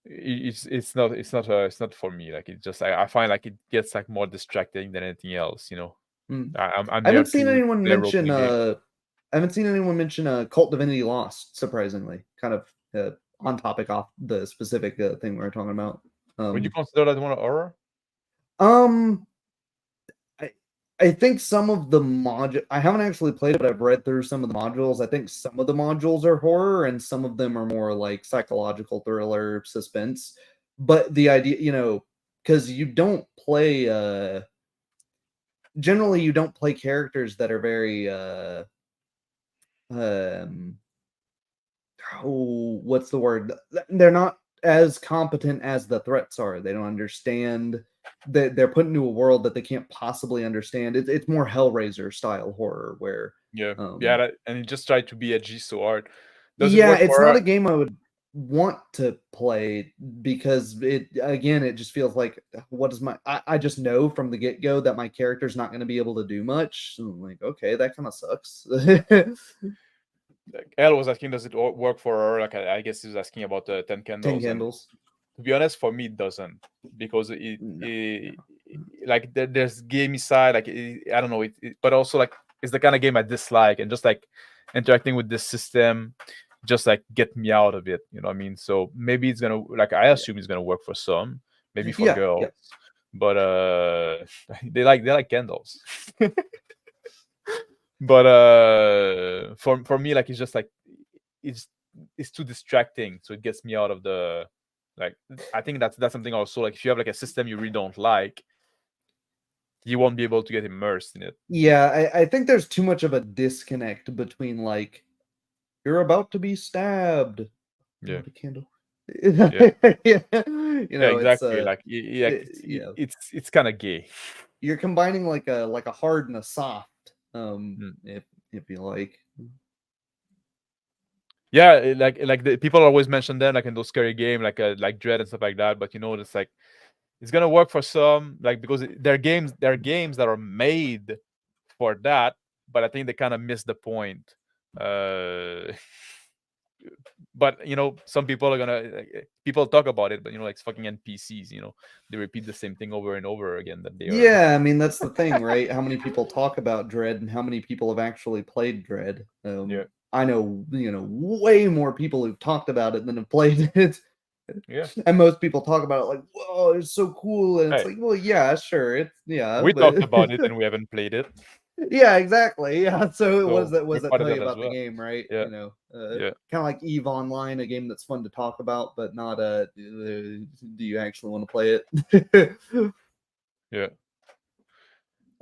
It's not for me. Like it just I find like it gets like more distracting than anything else. I haven't seen anyone mention Cult Divinity Lost, surprisingly. Kind of on topic off the specific thing we were talking about. Would you consider that one a horror? I think some of the I haven't actually played it, but I've read through some of the modules. I think some of the modules are horror, and some of them are more like psychological thriller, suspense. But the idea, because you don't play generally you don't play characters that are very what's the word? They're not as competent as the threats are. They don't understand. They're put into a world that they can't possibly understand. It's more Hellraiser style horror, where and it just tried to be edgy so hard. It's not a game I would want to play, because it just feels like, what is I just know from the get-go that my character's not going to be able to do much. So I'm like, okay, that kind of sucks. Like Elle was asking, does it work for her? Like I guess he was asking about the 10 Candles. 10 Candles. To be honest, for me, it doesn't, because like there's gamey side, like I don't know, but also like it's the kind of game I dislike, and just like interacting with this system just like get me out of it. You know what I mean? So maybe it's gonna, like, I assume it's gonna work for some, maybe for Yeah, girls, yeah. but they like candles. But for me, like, it's just like it's it's too distracting, so it gets me out of the, like, I think that's something also, like, if you have like a system you really don't like, you won't be able to get immersed in it. Yeah, I think there's too much of a disconnect between like you're about to be stabbed. Yeah, Oh, the candle. yeah, Yeah. yeah, It's exactly. Like, yeah. it's kind of gay. You're combining like a hard and a soft, Mm. if you like. Yeah, like the people always mention them, like, in those scary game, like Dread and stuff like that. But it's like it's gonna work for some, like, because they're games that are made for that. But I think they kind of miss the point. Uh, but some people are gonna, people talk about it, but like, it's fucking NPCs. They repeat the same thing over and over again that they are. Yeah, I mean that's the thing, right? How many people talk about Dread and how many people have actually played Dread? Yeah, I know, way more people who've talked about it than have played it. yeah. And most people talk about it like, "Whoa, it's so cool," and it's Hey, like, "Well, yeah, sure, it's yeah, we talked but about it and we haven't played it, yeah, exactly, yeah." So what does so that we're part of tell you that as about the well. game, right? Yeah, yeah, Kind of like Eve Online, a game that's fun to talk about, but not do you actually want to play it? yeah.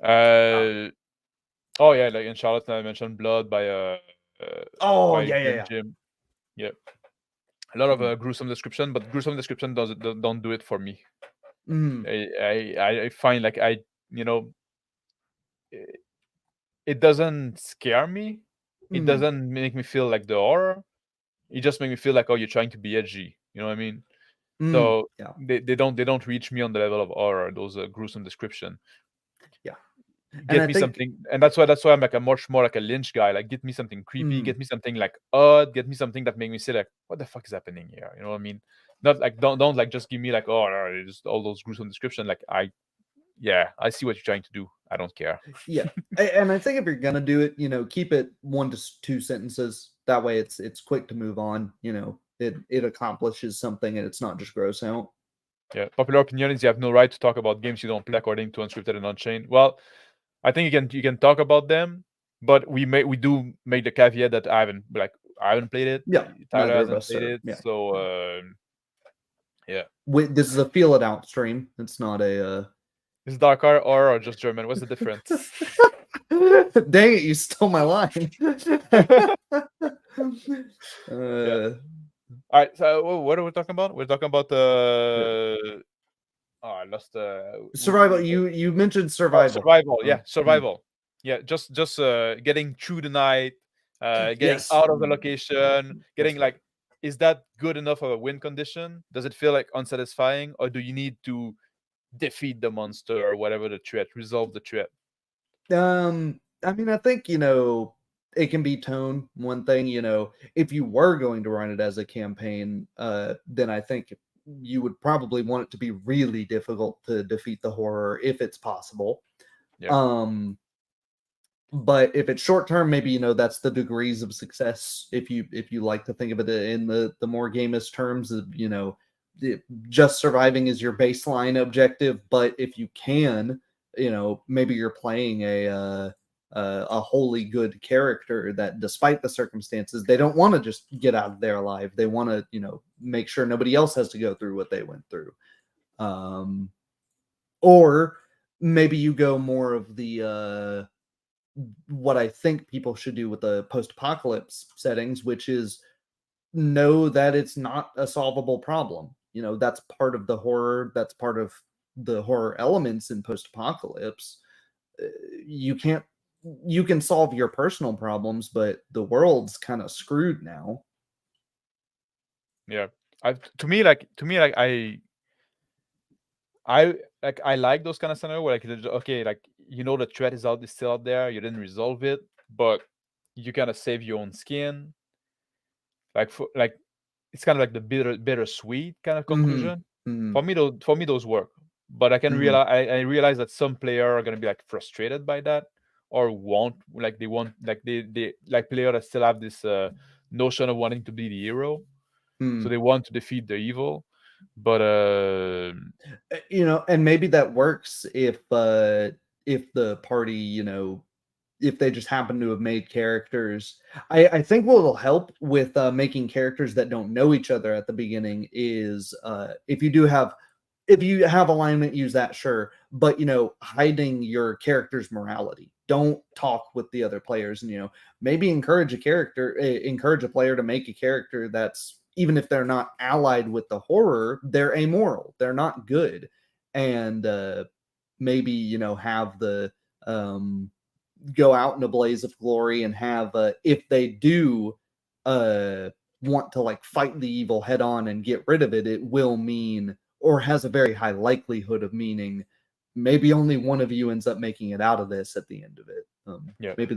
Uh, oh yeah, like in Charlotte, I mentioned Blood Oh, by yeah, yeah, Game yeah. Jim. Yeah, a lot of Mm. gruesome description, but gruesome description don't do it for me. Mm. I find, like, you know it, it doesn't scare me. It Mm. doesn't make me feel like the horror. It just makes me feel like, oh, you're trying to be edgy. You know what I mean? Mm. So Yeah, they don't reach me on the level of horror. Those gruesome description. yeah, and Get I me think something, and that's why I'm like a much more like a Lynch guy. Like, get me something creepy, mm, get me something like odd, get me something that make me say like, what the fuck is happening here? You know what I mean? Not like, don't like just give me like, oh no, it's just all those gruesome description. Like, I see what you're trying to do. I don't care. yeah, and I think if you're gonna do it, keep it 1 to 2 sentences. That way, it's quick to move on. It accomplishes something, and it's not just gross out. Yeah. Popular opinion is you have no right to talk about games you don't play according to Unscripted and Unchained. Well, I think you can talk about them, but we do make the caveat that I haven't played it. Yeah, Tyler neither of hasn't us played are. it, Yeah, so yeah. this is a feel it out stream. It's not a. Is Dark or just German? What's the difference? Dang it! You stole my line. Yeah. uh, All right. So what are we talking about? We're talking about yeah. Oh, I lost. Survival. You mentioned Oh, survival. survival. Yeah, Mm. survival. Yeah, just getting through the night, getting Yes. out of the location, Yes. getting like, is that good enough of a win condition? Does it feel like unsatisfying, or do you need to defeat the monster or whatever the threat, resolve the threat? I mean, I think, it can be tone. One thing, if you were going to run it as a campaign, then I think you would probably want it to be really difficult to defeat the horror if it's possible. Yeah, Um, but if it's short term, maybe that's the degrees of success. If you like to think of it in the more gamist terms of just surviving is your baseline objective. But if you can, maybe you're playing a wholly good character that, despite the circumstances, they don't want to just get out of there alive. They want to make sure nobody else has to go through what they went through. Um, or maybe you go more of the what I think people should do with the post-apocalypse settings, which is know that it's not a solvable problem. That's part of the horror. That's part of the horror elements in post-apocalypse. Uh, You can't. You can solve your personal problems, but the world's kind of screwed now. yeah. To me, like I like those kind of scenario where, like, okay, like, the threat is still out there. You didn't resolve it, but you kind of save your own skin. Like it's kind of like the bittersweet kind of Hmm. conclusion. Hmm. For me, those work. But Hmm. I realize that some player are gonna be like frustrated by that, or want they like player that still have this notion of wanting to be the hero, so Hmm. they want to defeat the evil. But And maybe that works if the party, if they just happen to have made characters. I think what will help with making characters that don't know each other at the beginning is if you have alignment, use that, sure. But hiding your character's morality. Don't talk with the other players, and maybe encourage a player to make a character that's, even if they're not allied with the horror, they're amoral, they're not good, and maybe have the go out in a blaze of glory, and have if they do want to like fight the evil head on and get rid of it, it will mean, or has a very high likelihood of meaning, maybe only one of you ends up making it out of this at the end of it. yeah, Maybe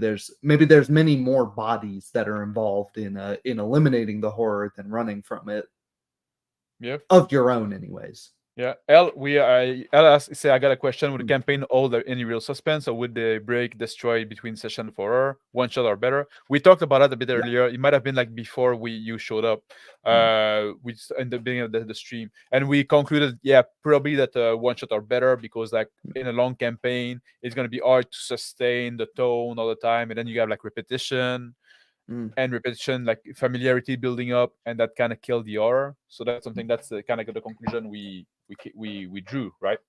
there's many more bodies that are involved in eliminating the horror than running from it, yeah. of your own, anyways. Yeah, L asks, say, I got a question. Would the campaign hold any real suspense, or would the break destroy between session for her? One shot or better? We talked about that a bit earlier. It might have been like before you showed up, in the beginning of the stream, and we concluded, yeah, probably that one shot or better, because like in a long campaign, it's gonna be hard to sustain the tone all the time, and then you have like repetition. And repetition, like familiarity building up, and that kind of killed the horror. So that's something, that's kind of the conclusion we drew, right?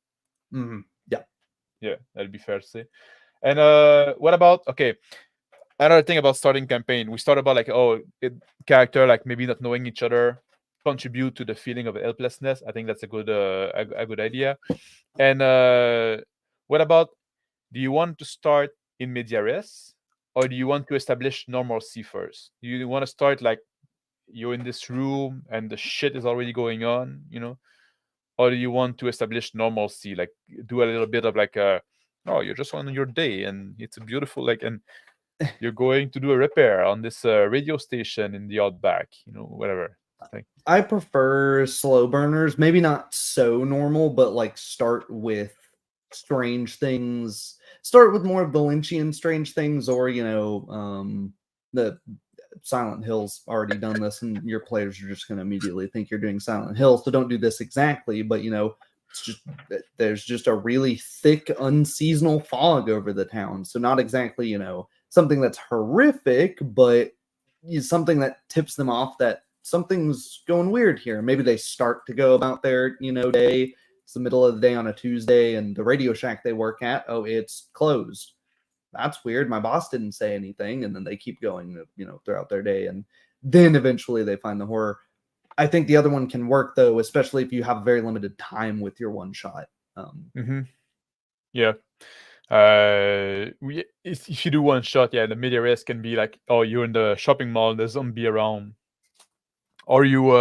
Yeah. Yeah, that'd be fair to say. And what about, okay, another thing about starting campaign, we start about like, character like maybe not knowing each other contribute to the feeling of helplessness. I think that's a good good idea. And what about, do you want to start in media res, or do you want to establish normalcy first? Do you want to start like you're in this room and the shit is already going on, or do you want to establish normalcy, like do a little bit of like oh, you're just on your day and it's a beautiful, like, and you're going to do a repair on this radio station in the outback, whatever. I prefer slow burners, maybe not so normal, but like start with strange things. Start with more of the Lynchian strange things, or the Silent Hill's already done this, and your players are just going to immediately think you're doing Silent Hill. So don't do this exactly, but it's just there's just a really thick, unseasonal fog over the town. So not exactly something that's horrific, but something that tips them off that something's going weird here. Maybe they start to go about their day. It's the middle of the day on a Tuesday, and the Radio Shack they work at, it's closed. That's weird. My boss didn't say anything, and then they keep going, throughout their day, and then eventually they find the horror. I think the other one can work though, especially if you have very limited time with your one shot. Yeah. If you do one shot, yeah, the media res can be like, oh, you're in the shopping mall, there's zombie around, or you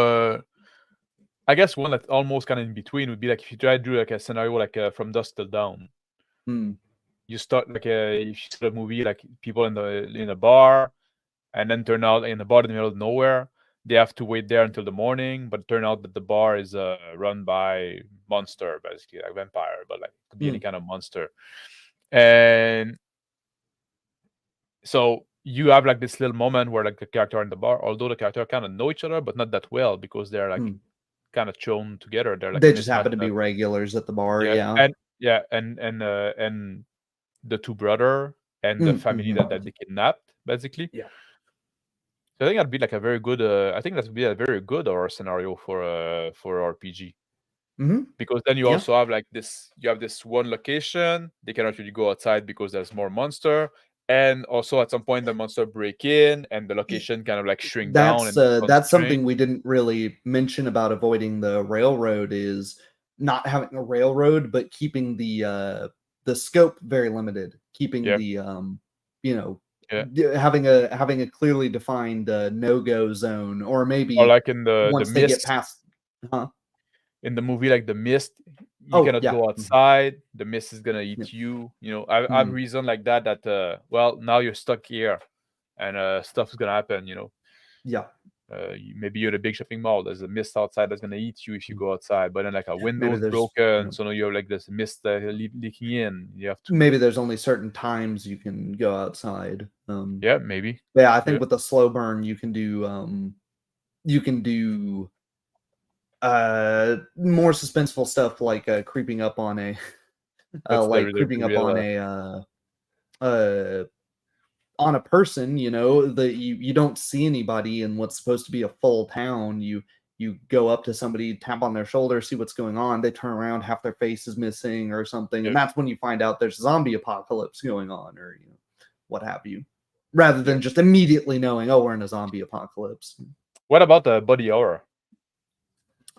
I guess one that's almost kind of in between would be like if you try to do like a scenario like From Dusk Till Dawn. You start like if you see a movie like people in a bar, and then turn out in the bar in the middle of nowhere, they have to wait there until the morning, but turn out that the bar is run by monster, basically like vampire, but like it could be any kind of monster. And so you have like this little moment where like the character in the bar, although the character kind of know each other, but not that well, because they're like kind of thrown together. They're like they just happen to be regulars at the bar. and the two brother and the family that they kidnapped, basically. Yeah. So I think that'd be like a very good. I think that would be a very good horror scenario for RPG. Because then you also have like this. You have this one location. They cannot really go outside because there's more monster. And also at some point the monster break in and the location kind of like shrink down. And that's something we didn't really mention about avoiding the railroad, is not having a railroad, but keeping the scope very limited, keeping the having a clearly defined no-go zone, or maybe or like in once the they Mist, get past in the movie like The Mist, you cannot go outside. The mist is gonna eat you. I've reason like that well, now you're stuck here and stuff is gonna happen. Maybe you're at a big shopping mall, there's a mist outside that's gonna eat you if you go outside, but then like a window's broken, so now you have like this mist leaking in. You have to, maybe there's only certain times you can go outside. Yeah, maybe. I think with the slow burn you can do More suspenseful stuff like creeping up on a That's like the creeping up real. on a person, you know, that you don't see anybody in what's supposed to be a full town. You go up to somebody, tap on their shoulder, see what's going on. They turn around, half their face is missing or something, and Yeah. that's when you find out there's a zombie apocalypse going on, or you know, what have you. Rather than Yeah. just immediately knowing, oh, we're in a zombie apocalypse. What about the body horror?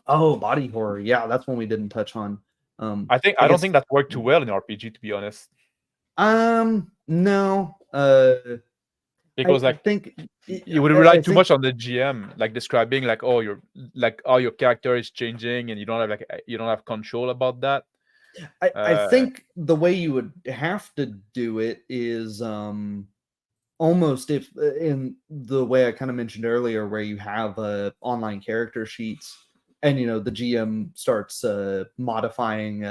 Oh, body horror. Yeah, that's one we didn't touch on. I I don't guess think that worked too well in RPG, to be honest, no. because I like think you would rely I too think much on the GM, like describing like, oh, your like how your character is changing, and you don't have you don't have control about that. I think the way you would have to do it is almost if in the way I kind of mentioned earlier, where you have online character sheets, and you know the GM starts modifying.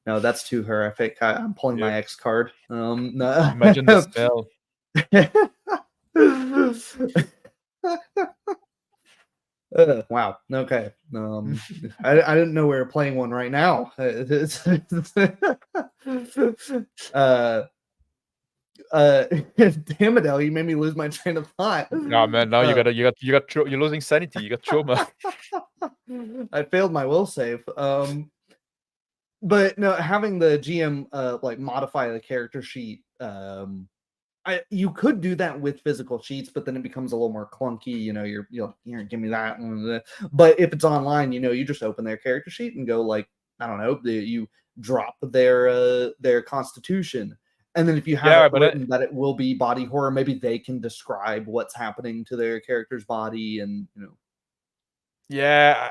No, that's too horrific. I'm pulling Yeah. my X card. No. Imagine the smell. Wow. Okay. I didn't know we were playing one right now. uh, damn it, El, you made me lose my train of thought. Nah, man. Now you're losing sanity. You got trauma. I failed my will save. But no, having the GM like modify the character sheet, you could do that with physical sheets, but then it becomes a little more clunky. You know, you're here, give me that. But if it's online, you know, you just open their character sheet and go like, I don't know, you drop their constitution, and then if you have Yeah, it but written that it will be body horror, maybe they can describe what's happening to their character's body, and you know. yeah,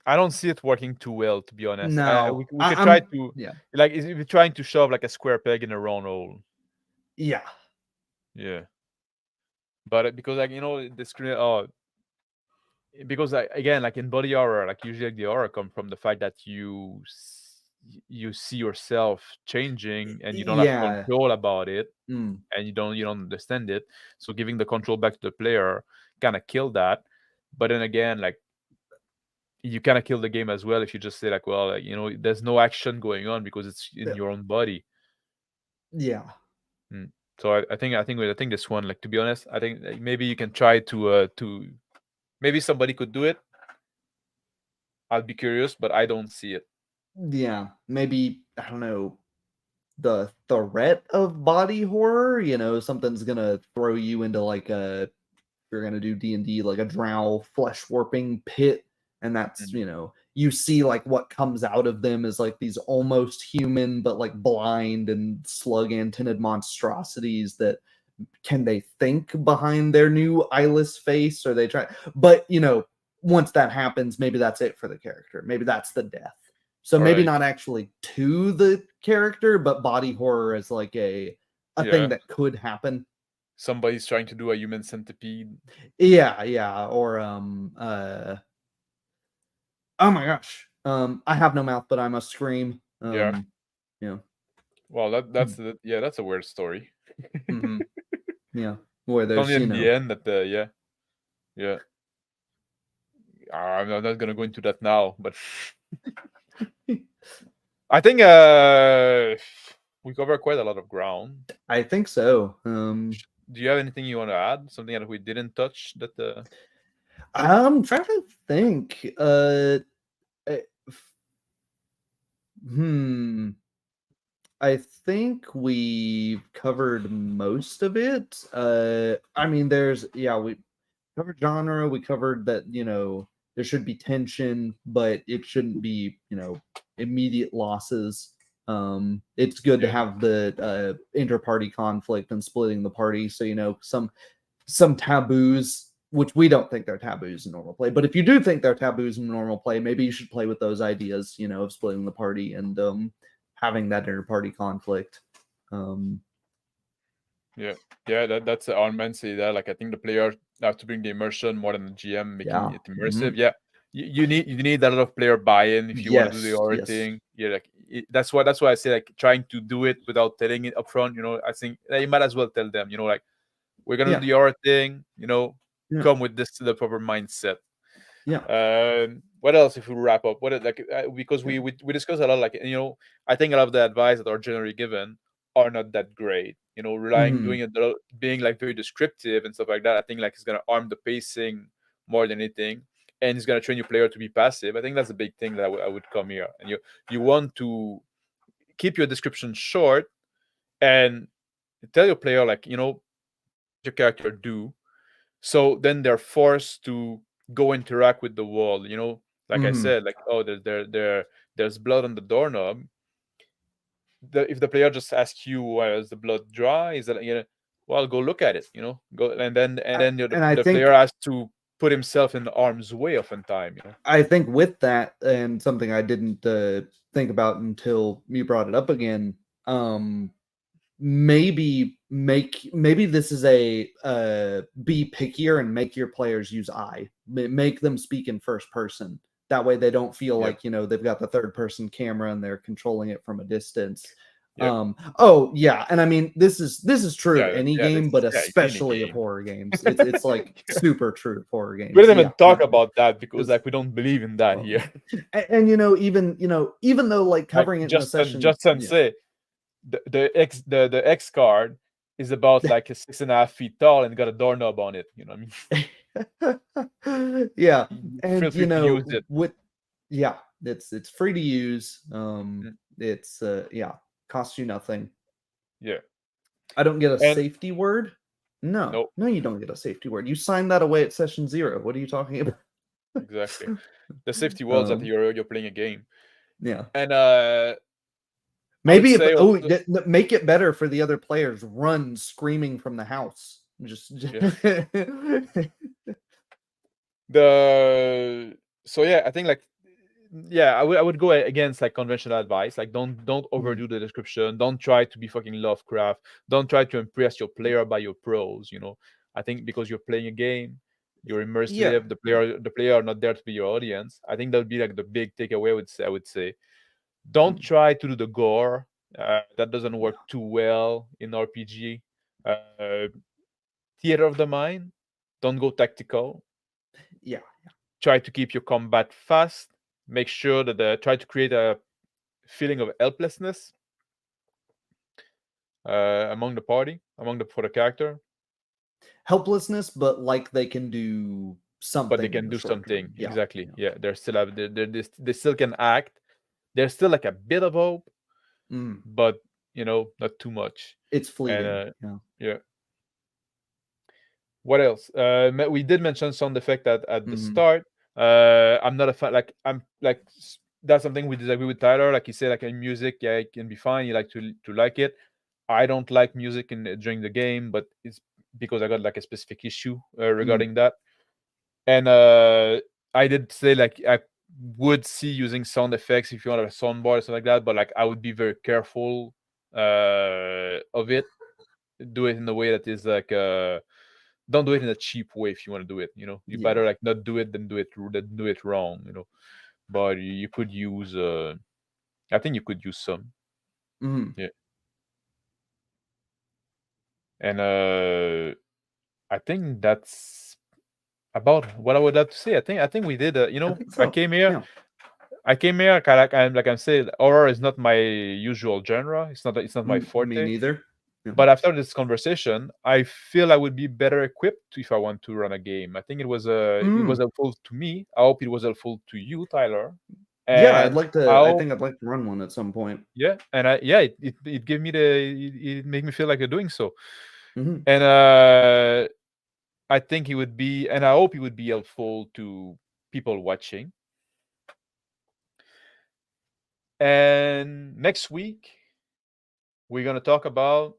I don't see it working too well, to be honest. No, We could try I'm to yeah, like if you're trying to shove like a square peg in a round hole. yeah, Yeah, but because like the screen. Oh, because again, like in body horror, like usually like, the horror come from the fact that you see yourself changing and you don't have yeah. control about it, Mm. and you don't understand it. So giving the control back to the player kind of kill that. But then again, like you kind of kill the game as well if you just say like, well, like, there's no action going on because it's in your own body. Yeah. Mm. So I think this one, like, to be honest, I think like, maybe you can try to maybe somebody could do it. I'll be curious, but I don't see it. Yeah, maybe I don't know, the threat of body horror, you know, something's gonna throw you into like a, if you're gonna do D&D, like a drow flesh warping pit, and that's, Mm. you know, you see like what comes out of them is like these almost human but like blind and slug antenned monstrosities that can they think behind their new eyeless face, or they try, but you know, once that happens, maybe that's it for the character, maybe that's the death. So All maybe right. not actually to the character, but body horror is like a thing Yeah. that could happen. Somebody's trying to do a human centipede. Yeah, or oh my gosh, I have no mouth but I must scream. Yeah. You know, Well, that's a weird story. mhm, yeah, where It's only there's, you in the know, end that yeah. I'm not gonna go into that now, but I think we cover quite a lot of ground. I think so. Do you have anything you want to add? Something that we didn't touch that I'm trying to think. Eh, hmm. I think we've covered most of it. I mean, we covered genre. We covered that, you know, there should be tension, but it shouldn't be, you know, immediate losses. It's good to yeah. have the inter-party conflict and splitting the party. So, you know, some taboos, which we don't think they're taboos in normal play. But if you do think they're taboos in normal play, maybe you should play with those ideas, you know, of splitting the party and having that inter-party conflict. Yeah, that's on say that. Like, I think the player have to bring the immersion more than the GM making Yeah. it immersive. Mhm. Yeah, you need a lot of player buy-in if you want to do the Yes. horror Yes. thing. Yeah, like that's why I say like trying to do it without telling it upfront. I think you might as well tell them. Like, we're gonna Yeah. do the horror thing. Yeah. Come with this to the proper mindset. Yeah. What else if we wrap up? Because Yeah. we discuss a lot, like, I think a lot of the advice that are generally given are not that great. Mhm. Being like very descriptive and stuff like that. I think like it's gonna arm the pacing more than anything, and it's gonna train your player to be passive. I think that's a big thing that I would come here. And you want to keep your description short and tell your player, like, your character do. So then they're forced to go interact with the world. Like I Mhm. said, like, oh, there's blood on the doorknob. If the player just asks you, why is the blood dry? Is that, well, go look at it. Go, and then And I the player think has to put himself in the harm's way oftentimes. with that, and something I didn't think about until you brought it up again, um maybe this is a be pickier and make your players use make them speak in first person, that way they don't feel Yep. like they've got the third person camera and they're controlling it from a distance. Yep. Oh yeah, and I mean this is true of Yeah. any Yeah. game, but It's any especially of game. horror games. It's like super true of horror We games. didn't Yeah, even talk no, about that because it's like we don't believe in that um, here. and even though like Like covering it in a just session, just Sensei, the X card is about like a 6.5 feet tall and got a doorknob on it. You know what I mean? yeah, Feel and free to use it. with yeah, it's free to use. Mm, It's yeah, costs you nothing. yeah. I don't get a And safety word. No, no, no, you don't get a safety word. You sign that away at session 0. What are you talking about? exactly. The safety walls that um, you're playing a game. yeah. And I would Maybe if say also, make it better for the other players. Run screaming from the house. Just yeah. The So yeah, I think like, yeah, I would go against like conventional advice. Like, don't Mhm. overdo the description. Don't try to be fucking Lovecraft. Don't try to impress your player by your prose. I think because you're playing a game, you're Yeah. immersive. The player are not there to be your audience. I think that would be like the big takeaway. I would say don't Mm. try to do the gore. That doesn't work too well in RPG. Uh, Theater of the mind. Don't go tactical. Yeah. Try to keep your combat fast. Make sure that try to create a feeling of helplessness among the party, for the character, Helplessness, but like they can do but they something in can the do short something. term. Yeah. Exactly. Yeah. Yeah, they're still have they still can act. There's still like a bit of hope, Mm. but not too much. It's And fleeting. Yeah. yeah. What else? We did mention sound effect at the Mhm. start. I'm not a fan. Like, I'm like that's something we disagree with Tyler. Like he said, like in music, yeah, it can be fine. You like to like it. I don't like music during the game, but it's because I got like a specific issue Mm. regarding that. And I did say like I would see using sound effects if you want a soundboard or something like that, but like I would be very careful of it. Do it in a way that is like don't do it in a cheap way if you want to do it. You Yeah. better like not do it than do it wrong. But you could use. I think you could use some. Mhm. Yeah, and I think that's about what I would have to say. I think we did. I think I so. came here. Yeah. I came here. Like I'm saying, horror is not my usual genre. It's not my Me forte. neither. Yeah. But after this conversation, I feel I would be better equipped if I want to run a game. I think it was Mm. helpful to me. I hope it was helpful to you, Tyler. Yeah, And I I hope, think I'd like to run one at some point. yeah, and it gave me it made me feel like doing so. Mhm. And I think it would be, and I hope it would be helpful to people watching. And next week we're gonna talk about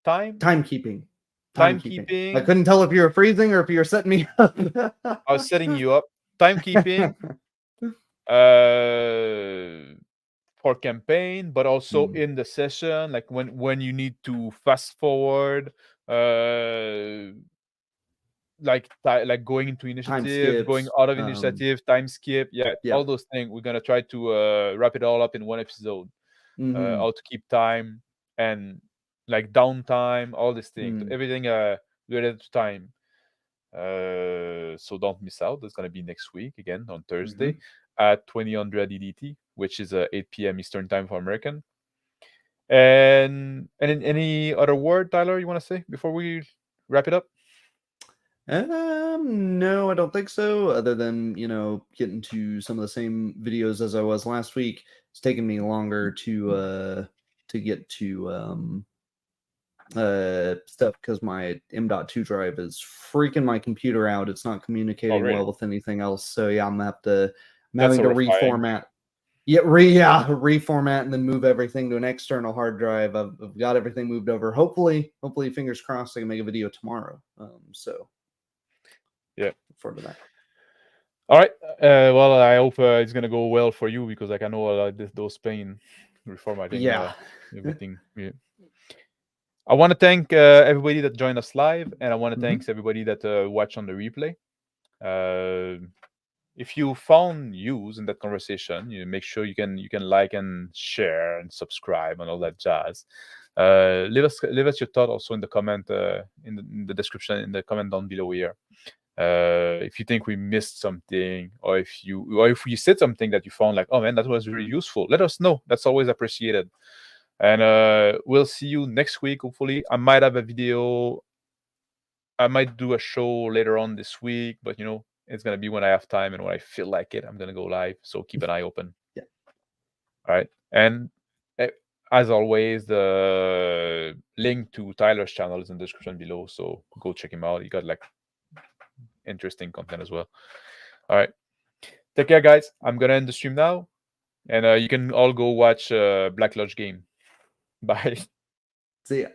time Timekeeping. Timekeeping. I timekeeping. couldn't tell if you were freezing or if you were setting me up. I was setting you up. Timekeeping uh for campaign, but also Mm. in the session, like when you need to fast forward, uh like going into Time initiative, going skips. out of initiative, time skip, yeah, Yeah. all those things. We're gonna try to wrap it all up in one episode. Mhm. How to keep time, and like downtime, all these things, Mm. everything related to time. So don't miss out. That's gonna be next week again on Thursday at 2000 EDT, which is 8 p.m. Eastern time for American. And any other word, Tyler, you want to say before we wrap it up? No, I don't think so. Other than getting to some of the same videos as I was last week, it's taken me longer to get to stuff because my M.2 drive is freaking my computer out. It's not communicating really? well with anything else. So yeah, I'm having to Horrifying. reformat. Reformat and then move everything to an external hard drive. I've got everything moved over. Hopefully, fingers crossed, I can make a video tomorrow. So yeah, look forward to that. All right. Well, I hope it's gonna go well for you because like I know those pain reformatting everything. Yeah. I want to thank everybody that joined us live, and I want to thank everybody that watched on the replay. If you found use in that conversation, you make sure you can like and share and subscribe and all that jazz. Leave us your thought also in the comment in the description, in the comment down below here. If you think we missed something, or if you said something that you found like, oh man, that was really useful, let us know. That's always appreciated. And we'll see you next week. Hopefully, I might have a video. I might do a show later on this week, but it's gonna be when I have time and when I feel like it. I'm gonna go live, so keep an eye open. Yeah. All right, and as always, the link to Tyler's channel is in the description below, so go check him out. He got like interesting content as well. All right, take care, guys. I'm gonna end the stream now, and you can all go watch Black Lodge game. Bye. See ya.